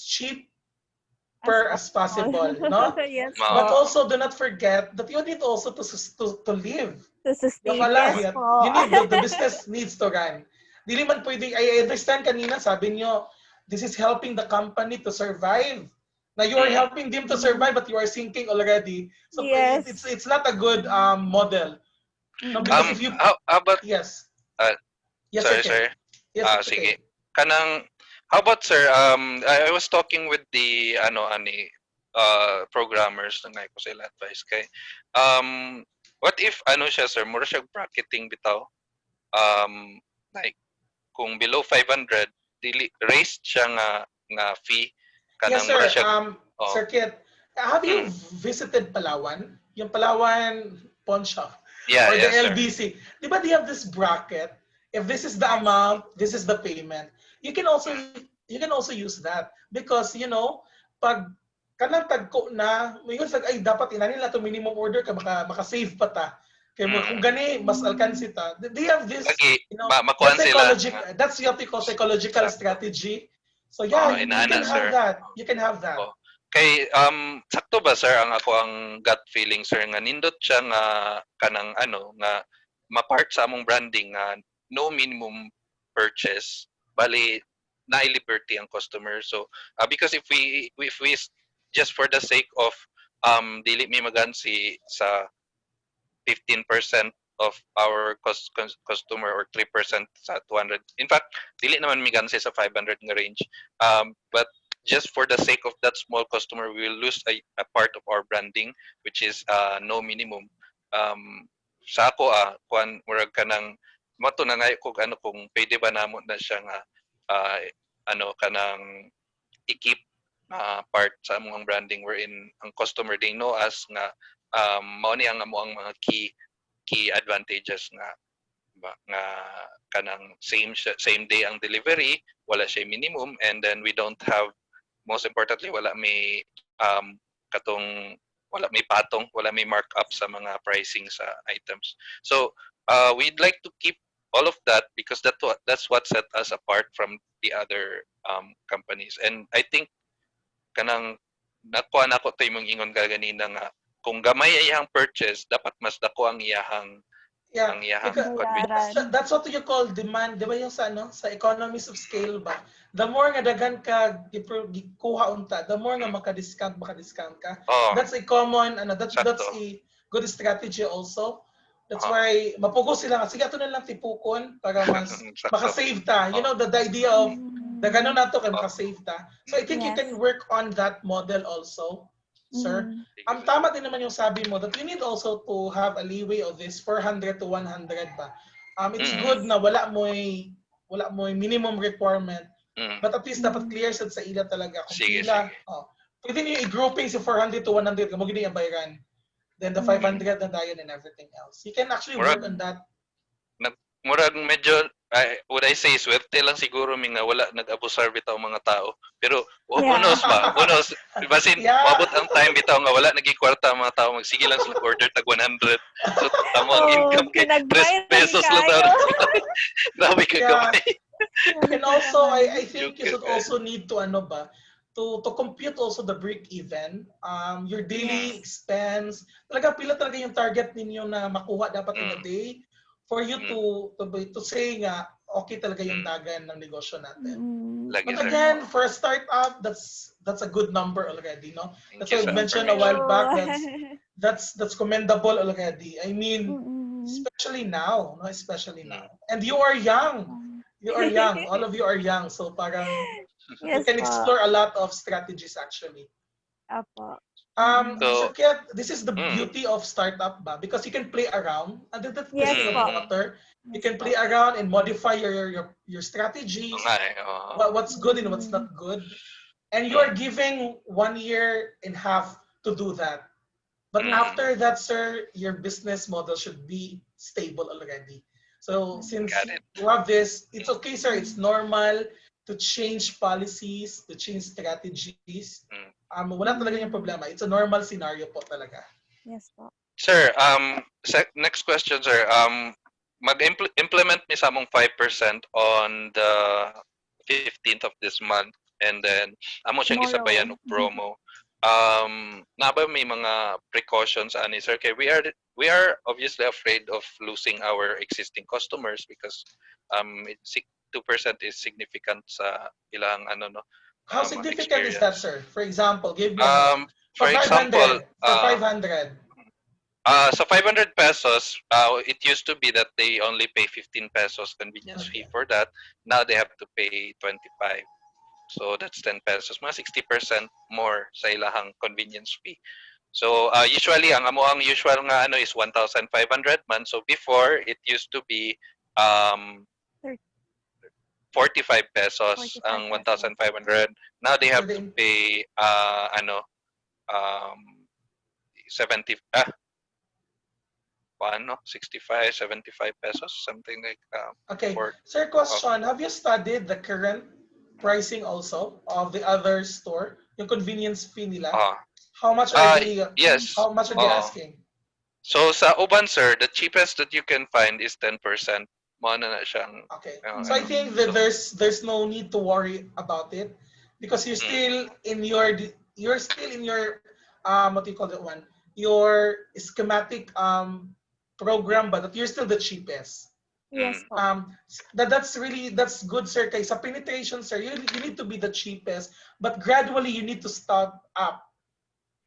S2: cheap
S3: As
S2: as
S3: possible.
S2: possible, no?
S3: Yes
S2: But
S3: po.
S1: ma,
S2: also do not forget that you need also to live.
S3: To
S2: Baka
S3: sustain. Yes
S2: lang,
S3: po.
S2: you need the business needs to run. Dili man pwede, I understand kanina, sabi nyo, this is helping the company to survive. Now you are
S1: mm,
S2: helping them to survive, but you are sinking already. So
S3: Yes.
S2: it's not a good model. No, because
S3: Mm-mm.
S2: if you
S1: how about
S2: yes,
S1: uh,
S2: yes,
S1: sorry,
S2: okay,
S1: sir.
S2: yes, it's
S1: Sige.
S2: okay.
S1: Kanang how about sir, I was talking with the ani programmers na ko sila advice kay what if siya sir, mura siya bracketing bitaw. Like kung below 500 dili raised siya nga fee
S2: Yes,
S1: kanang mura
S2: sir.
S1: siya oh.
S2: Sir Kit, have you
S1: Mm,
S2: visited Palawan? Yung Palawan pawn shop
S1: yeah,
S2: or the
S1: yes sir.
S2: LBC? Di ba they have this bracket? If this is the
S3: Yes.
S2: amount, this is the payment. You can also
S1: Mm,
S2: use that because pag kanang tagko na, mayon sag ay dapat ina nila to minimum order ka maka-save pa ta. Kay mo kung
S1: mm.
S2: gani mas
S3: Mm.
S2: alkansi ta. They have this,
S1: Lagi
S2: that
S1: makuan sila
S2: psychological
S1: nga
S2: that's what you call psychological
S1: sakto.
S2: strategy. So yeah, you
S1: Inana
S2: can
S3: Mm.
S1: sir.
S2: have that. You can have that.
S1: Oh. Kay sakto ba sir ang ako ang gut feeling sir nga nindot siya nga kanang nga ma-part sa among branding nga no minimum purchase bali na liberty ang customer. So because if we just for the sake of dili mi magansi sa 15% of our customer or 3% sa 200. In fact, dili naman miganse sa 500 nga range. But just for the sake of that small customer, we will lose a part of our branding, which is no minimum. Sa ako, kuan murag kanang mato na nga kung kung pwede ba namo na siya nga uh, kanang i-keep part sa among branding wherein ang customer they know us nga mao ni ang amo ang mga key advantages nga kanang same day ang delivery, wala siya minimum, and then we don't have, most importantly, katong wala may patong, wala may markup sa mga pricing sa items. So we'd like to keep all of that because that's what set us apart from the other companies. And I think kanang nakuha na ko to imong ingon ka ganina nga kung gamay iyang purchase dapat mas dako
S2: Yeah,
S1: ang iyahang
S2: because
S1: convenience.
S3: Bayaran.
S2: that's what you call demand, di ba yung sa economies of scale ba? The more nga dagan ka gikuha unta, the more nga maka-discount ka.
S1: Oh,
S2: That's a common
S1: sakto.
S2: that's a good strategy also. That's
S1: Oh,
S2: why mapugos sila nga sige ato na lang tipukon para mas
S1: sakto.
S2: maka-save ta. You
S1: Oh,
S2: know the idea of dagano
S3: Mm.
S2: nato kay
S1: oh.
S2: maka-save ta. So I think you
S3: Yes.
S2: can work on that model also, sir.
S3: Mm.
S1: Sige, sige.
S2: Tama din naman yung sabi mo that you need also to have a leeway of this 400 to 100 ba. It's
S1: Mm,
S2: good
S3: Yes.
S2: na wala mo'y minimum requirement,
S1: mm.
S2: but at least dapat
S3: Mm.
S2: clear sad sa ila talaga kung
S1: Sige,
S2: pila.
S1: sige.
S2: Pwede niyo i-grouping si 400 to 100 kamo gini ang bayaran. Then the
S3: Mm.
S2: 500 na dayon and everything else. You can actually
S1: Murag
S2: work on that.
S1: murag medyo would I say swerte lang siguro mi nga wala nag-abusar bitaw mga tao. Pero who
S3: Yeah.
S1: knows ba? Who knows? Basin
S2: Yeah.
S1: mabot ang time bitaw nga wala nagikwarta ang mga tao magsige lang sila order tag 100. So amo ang
S3: Oh,
S1: income kay 3
S3: pinagbayad
S1: pesos lang daw.
S3: kayo.
S1: Grabe ka
S2: Yeah.
S1: gamay.
S2: And also I think
S1: Joke
S2: you should
S1: ka.
S2: also need to to compute also the break even, your daily
S3: Yes.
S2: expense, talaga pila talaga yung target ninyo na makuha dapat in a
S1: Mm,
S2: day for you
S1: mm,
S2: to say nga okay talaga yung
S1: mm.
S2: dagan ng negosyo natin.
S3: Mm.
S1: Lagi
S2: But
S1: sir.
S2: again, for a startup, that's a good number already, no?
S1: Thank
S2: That's
S1: you
S2: why I
S1: so
S3: Thank
S2: mentioned
S3: you.
S2: a while
S1: information.
S2: back that's commendable already. I mean,
S3: Mm-mm.
S2: especially now, no? Especially
S1: Mm.
S2: now. And you are young.
S3: Um,
S2: You are young. All of you are young. So parang you
S3: Yes
S2: can
S3: po.
S2: explore a lot of strategies actually.
S3: Apo. Mm-mm.
S2: So
S1: So,
S2: Kat, this is the
S1: mm,
S2: beauty of startup ba? Because you can play around. And that's the
S3: Yes
S2: thing of
S3: po.
S1: mm,
S2: water. You
S3: Yes
S2: can
S3: po.
S2: play around and modify your
S1: oo
S2: strategies,
S1: nga eh. Oo.
S2: what's good and what's
S3: Mm.
S2: not good. And you
S1: Mm,
S2: are giving 1 year and half to do that. But
S1: Mm,
S2: after that, sir, your business model should be stable already. So since
S1: got it.
S2: you have this, it's okay, sir. It's
S3: Mm.
S2: normal to change policies, to change strategies.
S1: Mm.
S2: Wala talaga yung
S3: Mm.
S2: problema. It's a normal scenario po talaga.
S3: Yes po.
S1: Sir, next question, sir. Mag-implement mi sa among 5% on the 15th of this month, and then amo siyang gisabayan
S3: Tomorrow.
S1: og promo. Na ba may mga precautions ani, sir? Kay we are obviously afraid of losing our existing customers because 2% is significant sa ilang ano no
S2: How significant is that,
S1: experience.
S2: sir? For example, give me ano.
S1: For
S2: For
S1: example,
S2: 500, for 500.
S1: so 500 pesos, it used to be that they only pay 15 pesos convenience fee
S2: Okay.
S1: for that. Now they have to pay 25. So that's 10 pesos. Mga 60% more sa ilahang convenience fee. So usually, ang amo ang usual nga ano is 1,500 man. So before, it used to be um, 45 pesos
S3: 45
S1: ang
S3: pesos.
S1: 1,500. Now they
S2: After
S1: have to
S2: the
S1: pay um, 70 paano 65 75 pesos something like
S2: Okay,
S1: for
S2: sir,
S1: of
S2: question. Have you studied the current pricing also of the other store? Yung convenience fee nila?
S1: uh,
S2: How much are they
S1: yes
S2: how much are they
S3: Oh.
S2: asking?
S1: so sa uban sir the cheapest that you can find is 10% mo na siyang
S2: Okay. So I
S1: ano
S2: think
S3: Mm.
S2: that
S1: so
S2: there's no need to worry about it because
S1: mm,
S2: you're still in your what do you call that one? Your schematic program, but you're still the cheapest.
S3: Yes
S1: mm,
S3: po.
S2: That's good, sir. Kay sa penetration, sir, you need to be the cheapest, but gradually you need to start up.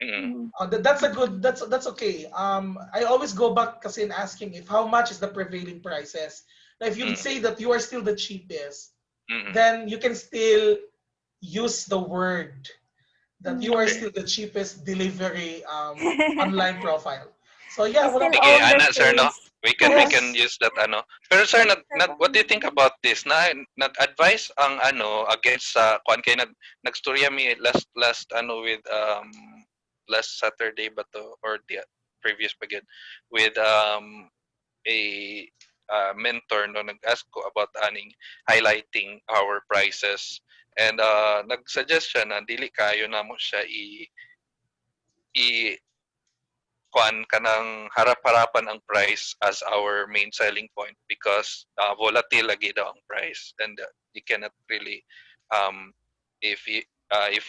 S1: mm,
S3: Mm.
S2: That's a good. That's okay. I always go back kasi in asking if how much is the prevailing prices. Now, if you would
S1: mm,
S2: say that you are still the cheapest,
S1: mm,
S2: then you can still use the word that you are
S1: okay
S3: Mm.
S2: still the cheapest delivery online profile. So yeah,
S3: I
S2: walang
S3: still
S1: sige
S3: own
S2: problem.
S3: the
S1: ana sir no
S3: space.
S1: we can
S2: Yes.
S1: use that ano pero sir what do you think
S3: Trabaho.
S1: about this nag-advise ang ano against sa kuan kay nagstorya mi last ano with last Saturday ba to or the previous pagid with a mentor no nag-ask ko about aning highlighting our prices and nag-suggest siya na dili kayo na mo siya i kuan kanang harap-harapan ang price as our main selling point because volatile lagi daw ang price and you cannot really um, if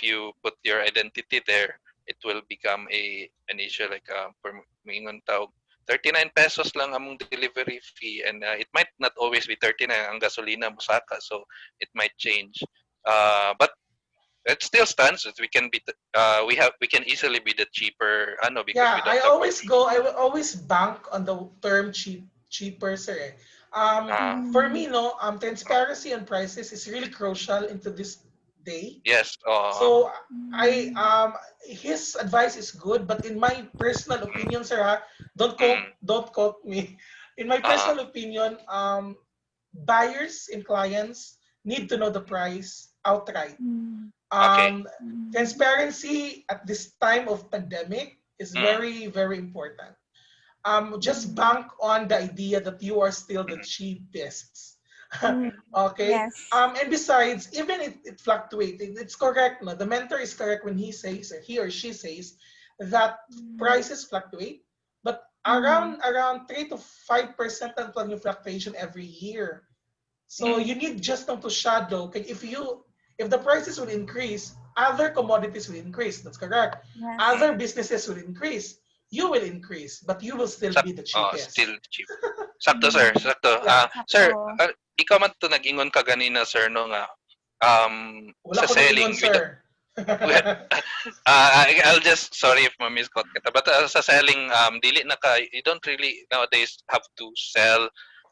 S1: you put your identity there it will become an issue like for mingon tawag 39 pesos lang among delivery fee and it might not always be 39 ang gasolina mosaka so it might change but it still stands that we can be we can easily be the cheaper ano because
S2: Yeah,
S1: we don't have
S2: I will always bank on the term cheaper, sir. For
S3: Mm.
S2: me, no, transparency on prices is really crucial into this day.
S1: yes
S2: So I
S3: Mm.
S2: his advice is good, but in my personal
S1: mm,
S2: opinion, sir,
S1: mm,
S2: don't quote me. In my
S1: uh,
S2: personal opinion, buyers and clients need to know the price outright.
S3: Mm.
S1: okay
S2: um,
S3: Mm.
S2: Transparency at this time of pandemic is
S1: mm,
S2: very, very important. Just
S3: Mm.
S2: bank on the idea that you are still the
S1: mm,
S2: cheapest.
S3: Mm.
S2: Okay.
S3: Yes.
S2: And besides, even it fluctuates. It's correct. No? The mentor is correct when he says, or he or she says, that
S3: Mm.
S2: prices fluctuate, but
S3: Mm.
S2: around 3 to 5% ang yung fluctuation every year. So
S1: mm,
S2: you need just not to shadow. If the prices will increase, other commodities will increase. That's correct.
S3: Yes.
S1: mm.
S2: Other businesses will increase. You will increase, but you will still
S1: Sak
S2: be the
S1: still
S2: cheapest.
S1: cheap sakto sir
S3: Mm.
S1: sakto
S2: Yeah.
S1: sir
S3: Sakto.
S1: ikaw man to nag-ingon ka ganina sir no nga
S2: Wala
S1: sa
S2: ko nag-ingon,
S1: selling
S2: sir.
S1: I'll just sorry if ma-misquote kita but sa selling dili na ka you don't really nowadays have to sell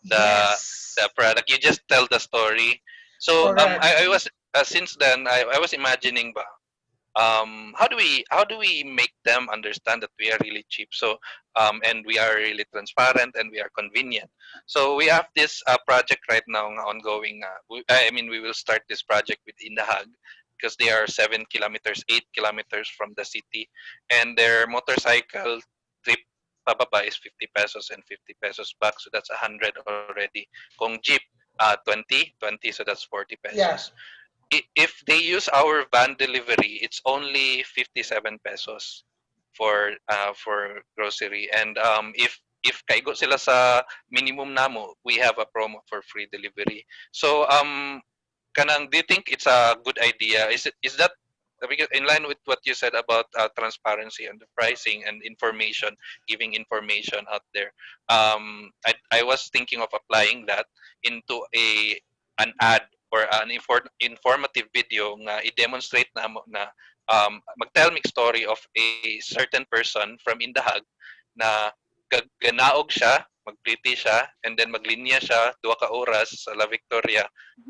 S1: the
S2: Yes.
S1: the product you just tell the story so
S2: Correct.
S1: I was since then I was imagining ba how do we make them understand that we are really cheap so and we are really transparent and we are convenient so we have this project right now nga ongoing I mean we will start this project with Indahag because they are 7 kilometers, 8 kilometers from the city, and their motorcycle trip pababa is 50 pesos and 50 pesos back, so that's 100 already. Kung jeep, 20, so that's 40
S2: Yeah.
S1: pesos. If they use our van delivery, it's only 57 pesos for grocery. And if kaigo sila sa minimum namo, we have a promo for free delivery. So kanang, do you think it's a good idea? Is that because in line with what you said about transparency and the pricing and information, giving information out there? I was thinking of applying that into an ad or an informative video nga i-demonstrate na mo na mag-tell me story of a certain person from Indahag na ganaog siya, mag-pretty siya, and then maglinya siya 2 ka oras sa La Victoria,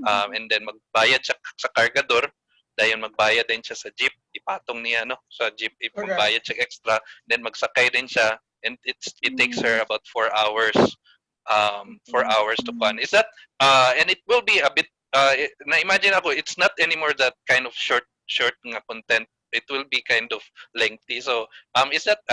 S1: and then magbayad siya sa kargador, dayon magbayad din siya sa jeep, ipatong niya no sa jeep,
S2: Correct.
S1: magbayad siya extra, then magsakay din siya, and it takes her about 4 hours, 4 hours to plan. Is that and it will be a bit na-imagine ako, it's not anymore that kind of short nga content. It will be kind of lengthy. So is that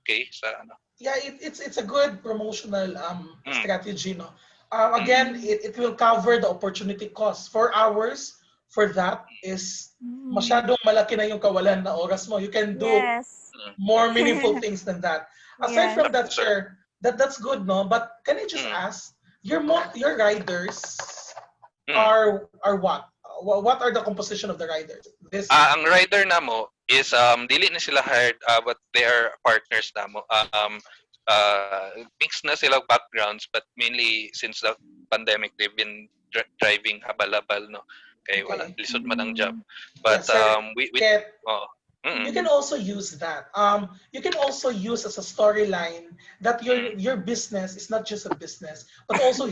S1: okay sa ano?
S2: Yeah, it's a good promotional
S1: Mm,
S2: strategy, no.
S1: mm,
S2: Again, it will cover the opportunity cost. 4 hours for that is masyadong malaki na yung kawalan na oras mo. You can do
S3: Yes.
S1: mm,
S2: more meaningful things than that. Aside
S3: Yes.
S2: from that,
S1: sir.
S2: sir, that's good, no. But can I just
S1: Mm,
S2: ask, your riders
S1: mm.
S2: are what? What are the composition of the riders? This
S1: Ang rider namo is dili na sila hired, but they are partners namo. Mixed na sila backgrounds, but mainly since the pandemic they've been driving habal-habal no, kay wala
S2: okay?
S1: lisod man ang job.
S2: Yeah,
S1: But
S2: sir.
S1: we
S2: Get
S1: oh,
S2: you
S1: mm,
S2: can also use that. You can also use as a storyline that
S1: mm,
S2: your business is not just a business, but also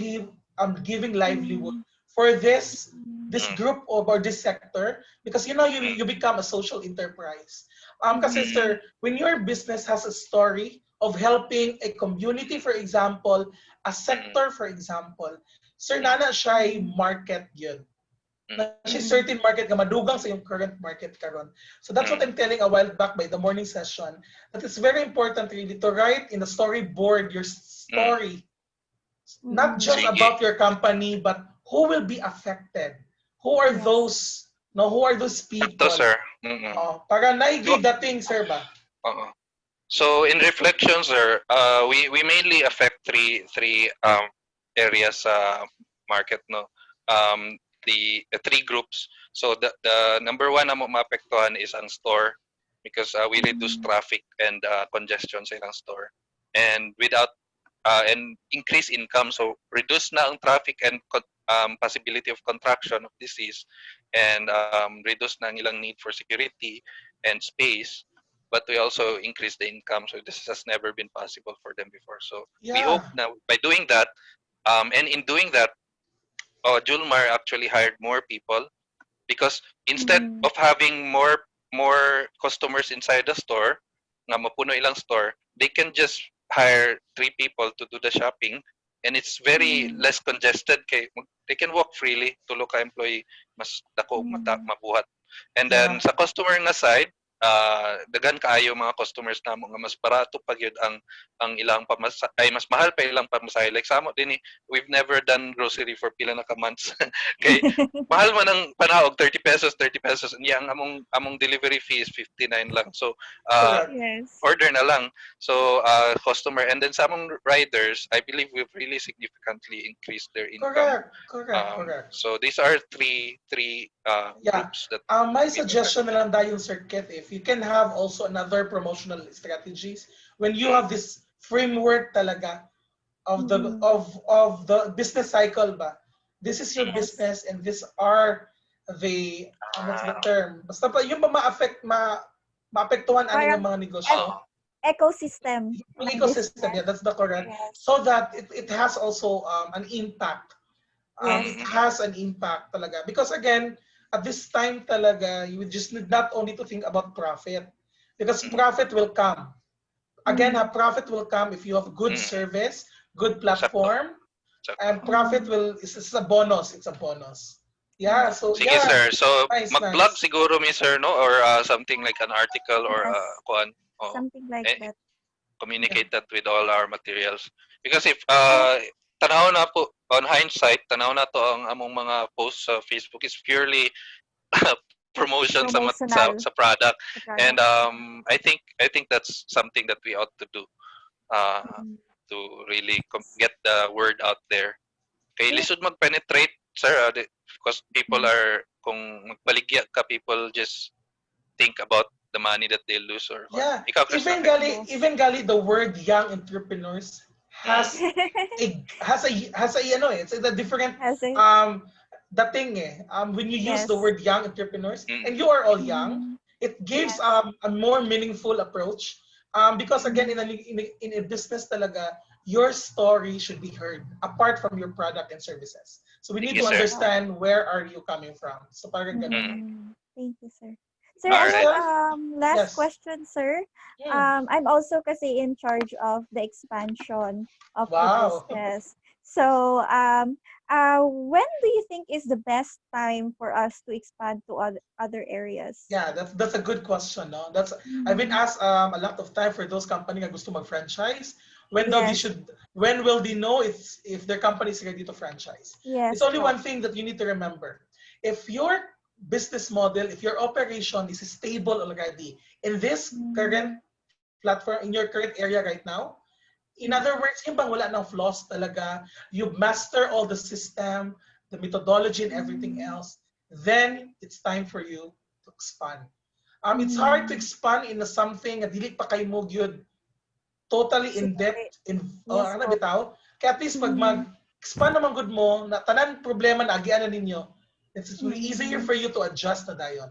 S2: giving livelihood
S3: Mm.
S2: for this
S1: mm,
S2: group or this sector, because you know
S1: mm,
S2: you become a social enterprise. Kasi
S1: mm,
S2: sir, when your business has a story of helping a community, for example, a
S1: mm,
S2: sector, for example, sir,
S1: mm,
S2: nana siya market yun
S1: mm,
S2: na siya certain market nga madugang sa yung current market karon. So that's what
S1: mm,
S2: I'm telling a while back by the morning session, that it's very important really to write in the storyboard your
S1: mm.
S2: story, not
S3: Mm.
S2: just
S1: Sige.
S2: about your company, but who will be affected, who are
S3: Yes.
S2: those, no, who are those
S1: Sakto
S2: people.
S1: sir. Mm.
S2: Para
S1: So,
S2: naigay dating sir ba.
S1: oo. So in reflections, sir, we mainly affect three areas sa market, no. The three groups. So the number one na mo maapektuhan is ang store, because we reduce
S3: Mm.
S1: traffic and congestion sa ilang store, and without and increase income. So reduce na ang traffic and possibility of contraction of disease, and reduce na ang ilang need for security and space. But we also increase the income. So this has never been possible for them before. So we hope
S2: Yeah.
S1: now by doing that, and in doing that, Julmar actually hired more people, because instead
S3: Mm.
S1: of having more customers inside the store, nga mapuno ilang store, they can just hire 3 people to do the shopping, and it's very
S3: Mm.
S1: less congested, kay they can walk freely, tulo ka employee, mas dako og mata
S3: Mm.
S1: mabuhat. And then
S2: Yeah.
S1: sa customer nga side, dagan kaayo mga customers namo nga mas barato pa gyud ang ilang pamasahe, ay mas mahal pa ilang pamasahe. Like samo din we've never done grocery for pila na ka months. Kay mahal man ang panahog, 30 pesos, 30 pesos. Niya ang among delivery fee is 59 lang. So
S2: Correct.
S3: Yes.
S1: order na lang. So customer, and then sa among riders, I believe we've really significantly increased their income.
S2: Correct. Correct. Correct.
S1: So these are three
S2: Yeah.
S1: groups that
S2: My
S1: we've affected.
S2: suggestion na lang dahil circuit, if you can have also another promotional strategies when you
S1: Mm,
S2: have this framework talaga of the
S3: Mm.
S2: of the business cycle ba. This is your
S3: Yes.
S2: business and these are the what's the
S1: ah,
S2: term? Basta pa yung ma-affect maapektuhan ani nga
S3: Parang
S2: mga negosyo.
S3: ecosystem
S2: Yung
S3: of
S2: ecosystem,
S3: business.
S2: yeah, that's the correct.
S3: Yes.
S2: So that it has also an impact.
S3: Yes.
S2: It
S1: mm,
S2: has an impact talaga. Because again, at this time talaga, you just need not only to think about profit. Because
S1: mm,
S2: profit will come. Again,
S3: Mm.
S2: profit will come if you have good
S1: mm,
S2: service, good
S1: sakto,
S2: platform,
S1: sakto.
S2: and profit
S3: Mm.
S2: will, it's a bonus. It's a bonus. Yeah, so
S1: Sige
S2: yeah,
S1: sir. So
S2: nice,
S1: mag-blog
S2: nice.
S1: siguro mi sir no or something like an article or
S3: Yes,
S1: kuan. Oh.
S3: something like
S1: Eh,
S3: that.
S2: Yeah,
S1: communicate that with all our materials. Because if
S3: Oh,
S1: tanaw na po on hindsight, tanaw na to ang among mga posts sa Facebook is purely promotion sa
S3: promotional
S1: product.
S3: the
S1: And
S3: product.
S1: I think that's something that we ought to do
S3: Mm.
S1: to really get the word out there. Kay
S3: Yeah.
S1: lisod mag-penetrate, sir, because people
S3: Mm.
S1: are, kung magbaligya ka, people just think about the money that they lose or what.
S2: yeah.
S1: Ikaw, Crystal, kay.
S3: Yes.
S2: Even gali, the word young entrepreneurs
S1: Mm,
S2: it's a different
S3: Has a
S2: um dating when you use the
S3: yes.
S2: word young entrepreneurs
S1: mm,
S2: and you are all young,
S3: Mm.
S2: it gives
S3: Yes.
S2: a more meaningful approach because again
S3: Mm.
S2: in a business talaga your story should be heard apart from your product and services, so we need
S1: sige,
S2: to
S1: sir.
S3: Oh.
S2: understand where are you coming from, so parang ganun.
S1: Mm,
S3: Thank you, sir. Sir, I
S1: alright.
S3: have
S2: Crystal,
S3: last
S2: yes.
S3: question, sir.
S2: Hmm.
S3: I'm also kasi in charge of the expansion of the
S2: Wow.
S3: business. So, when do you think is the best time for us to expand to other areas?
S2: Yeah, that's a good question, no? That's I've been
S3: Mm.
S2: asked a lot of time for those company na gusto mag-franchise.
S3: Yes.
S2: When will they know if their company is ready to franchise? It's
S3: Yes,
S2: only
S3: po.
S2: one thing that you need to remember. If your business model, if your operation is stable already in this current
S3: Mm.
S2: platform, in your current area right now, in
S3: Mm.
S2: other words, yung bang wala ng flaws talaga, you master all the system, the methodology and everything
S3: Mm.
S2: else, then it's time for you to expand. It's hard to
S3: Mm.
S2: expand in something na dili pa kay mo gyud totally in
S3: Secret.
S2: depth in
S3: Yes,
S2: ano
S3: po.
S2: bitaw. Kaya at least pag
S3: Mm.
S2: mag-expand naman good mo, na tanan problema na agianan ninyo, it's really easier
S3: Mm.
S2: for you to adjust na dayon.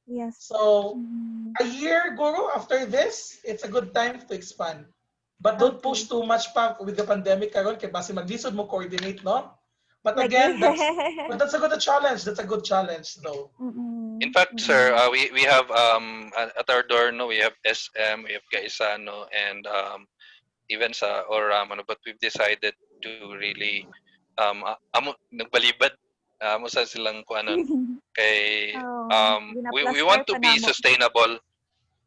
S3: Yes, po.
S2: So,
S3: Mm.
S2: a year, Guru, after this, it's a good time to expand. But don't push
S3: Okay.
S2: too much pa with the pandemic karon kay base maglisod mo coordinate, no? But
S3: Lagi.
S2: again, that's a good challenge. That's a good challenge though.
S1: In
S3: Mm.
S1: fact, sir,
S3: Mm.
S1: we have at our door, no, we have SM, we have Gaisano, and even sa Oram, ano, but we've decided to really amo nagbalibad amo sa silang kuanon kay
S3: Oh,
S1: we
S3: ginaplaster
S1: want to
S3: pa
S1: be
S3: namo.
S1: sustainable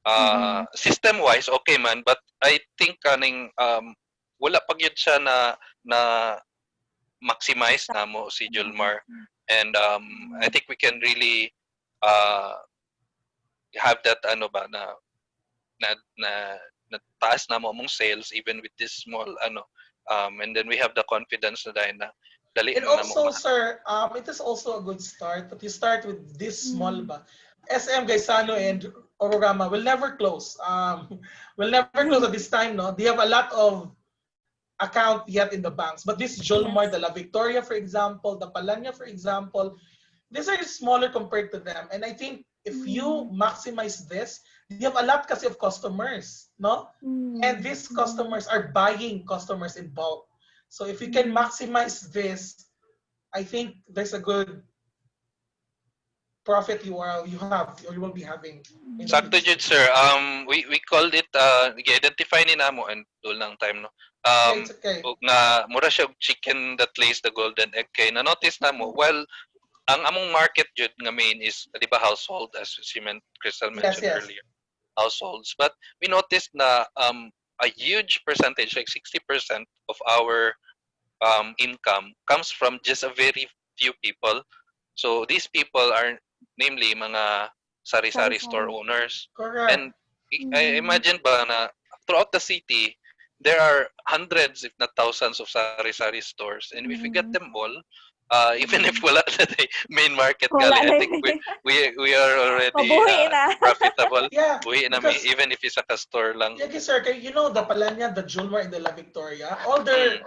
S3: Mm.
S1: system wise okay man, but I think kaning wala pa gyud siya na maximize
S3: Stop.
S1: namo si
S3: Mm.
S1: Julmar, and I
S3: Mm.
S1: think we can really uh, have that ano ba na na na taas na mo mong sales even with this small ano, and then we have the confidence na dahil na dali
S2: And
S1: na mo
S2: also, sir, it is also a good start that you start with this small
S3: Mm.
S2: ba. SM Gaisano and Ororama will never close. Will never close at this time, no? They have a lot of account yet in the banks. But this Jolmar, the
S3: Yes.
S2: La Victoria, for example, the Palanya, for example, these are smaller compared to them. And I think if you
S3: Mm.
S2: maximize this, you have a lot kasi of customers, no? And
S3: Mm.
S2: these
S3: Mm.
S2: customers are buying customers in bulk. So if you can
S3: Mm.
S2: maximize this, I think there's a good profit you will be having in the
S1: sakto
S2: future.
S1: jud sir, we called it i-identify ni namo and dul lang time no,
S2: Yeah, it's okay.
S1: ug nga mura siya og chicken that lays the golden egg kay na notice namo while ang among market jud nga main is di ba household, as Crystal
S2: Yes,
S1: mentioned
S2: yes.
S1: earlier, households. But we noticed na a huge percentage, like 60% of our income comes from just a very few people. So these people are namely mga sari-sari store
S3: Sari-sari.
S1: owners. And
S2: Correct.
S1: I
S3: Mm.
S1: imagine ba na throughout the city, there are hundreds, if not thousands, of sari-sari stores. And if we get them
S3: Mm.
S1: all, even if
S3: Mm.
S1: wala na the main market,
S3: Wala
S1: gali, I
S3: na
S1: think we are already
S3: mabuhi na.
S1: profitable.
S2: Yeah,
S1: Buhi na mi,
S2: because
S1: even if isa ka store lang.
S2: yeah, sir, you know the Palanya, the Julmar, and the La Victoria,
S1: Mm,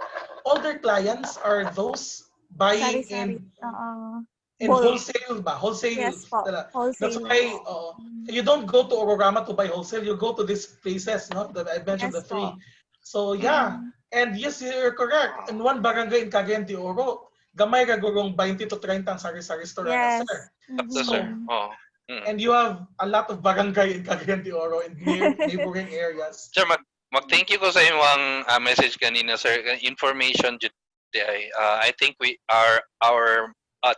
S2: all their clients are those buying
S3: Sari-sari. Oo.
S2: in
S1: mm,
S3: Bulk.
S2: wholesale ba? Wholesale.
S3: Yes po.
S2: That's why
S3: Wholesalers.
S2: you don't go to Ororama to buy wholesale. You go to these places, no? That I mentioned the
S3: Yes po.
S2: three. So yeah,
S3: Mm.
S2: and yes, you're correct. In one barangay in Cagayan de Oro, gamay ka gurong 20 to 30 ang sari-sari store na
S3: Yes.
S2: sir.
S1: sakto sir.
S2: So
S3: Mm.
S1: Oh. Mm.
S2: and you have a lot of barangay in Cagayan de Oro in neighboring areas.
S1: Sir, mag-thank you ko sa imong message kanina, sir. Information jud di ay. I think we are our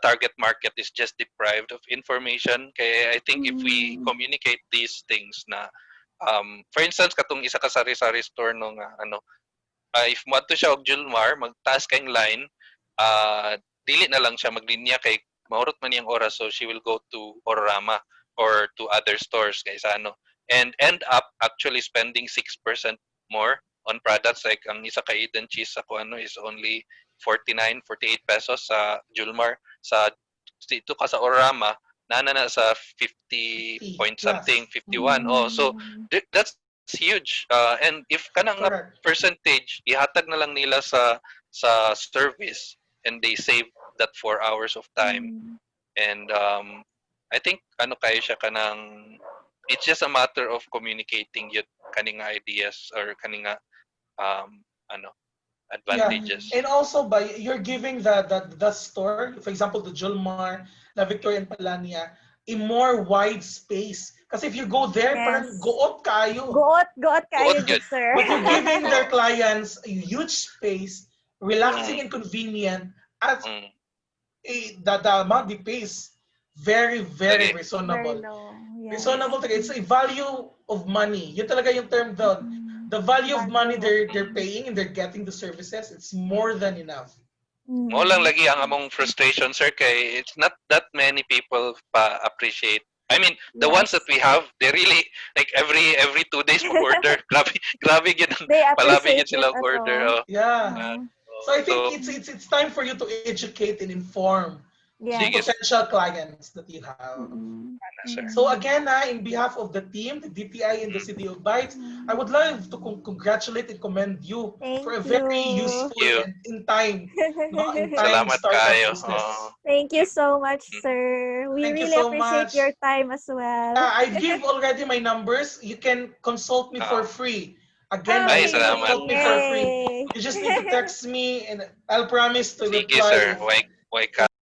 S1: target market is just deprived of information. Kaya I think if we
S3: Mm.
S1: communicate these things na for instance katong isa ka sari-sari store no nga if moadto siya og Julmar magtaas kayong line uh, dili na lang siya maglinya kay maurot man niyang oras, so she will go to Ororama or to other stores kaysa and end up actually spending 6% more on products. Like ang isa ka Eden cheese sa is only 49, 48 pesos sa Julmar. Sa dito ka sa Ororama nana na sa 50
S2: 50
S1: point
S2: plus.
S1: something, 51. Oh, so that's huge. And if kanang nga
S2: Correct.
S1: percentage ihatag na lang nila sa service, and they save that 4 hours of time. And I think kayo siya kanang it's just a matter of communicating yun kaning ideas or kaning ano
S2: Yeah,
S1: advantages.
S2: and also by you're giving the store, for example, the Julmar, La Victoria, and Palania, a more wide space. Because if you go there,
S3: Yes.
S2: parang goot kayo.
S3: Goot kayo,
S1: Goot
S3: good
S1: yun.
S3: sir.
S2: But you're giving their
S1: Oh,
S2: clients a huge space, relaxing
S1: mm,
S2: and convenient, at
S1: mm.
S2: the amount they pay is very, very
S1: Lagi.
S3: Very
S2: reasonable.
S3: low. Yes.
S2: Reasonable talaga. It's a value of money. Yun talaga yung term doon. The value of money
S3: Value of
S2: they're
S3: money.
S2: paying and they're getting the services, it's more than enough.
S1: Mo lang
S3: Mm.
S1: lagi ang among frustration, sir, kay it's not that many people pa appreciate. I mean, the ones that
S3: Yes.
S1: we have, they really like every 2 days mag-order. grabe gid
S3: They
S1: palami gid
S3: appreciate it
S1: sila
S3: at
S1: order.
S3: all.
S1: Oh.
S2: Yeah.
S1: Yeah.
S2: So I think
S1: So
S2: it's time for you to educate and inform the
S3: Yes.
S1: sige,
S2: potential clients that you have.
S3: Mm-mm.
S1: sir.
S2: So
S3: Mm-mm.
S2: again, in behalf of the team, the DTI and the City of Bites, I would love to congratulate and commend you
S3: Thank
S2: for a very
S3: you.
S1: Thank
S2: useful
S1: you.
S2: and in time
S1: Salamat
S2: startup
S1: kayo.
S2: business.
S3: Thank you so much, sir. We
S2: Thank you
S3: really
S2: so
S3: appreciate
S2: much.
S3: your time as well.
S2: Yeah, I give already my numbers. You can consult me for
S1: Ah,
S2: free. Again,
S3: Oh,
S2: you
S1: ay,
S2: can
S1: salamat.
S2: consult
S3: really?
S2: me for
S1: Ah,
S2: free.
S3: Yay!
S2: You just need to text me and I'll promise to
S1: sige,
S2: reply
S1: sir.
S2: if
S1: Why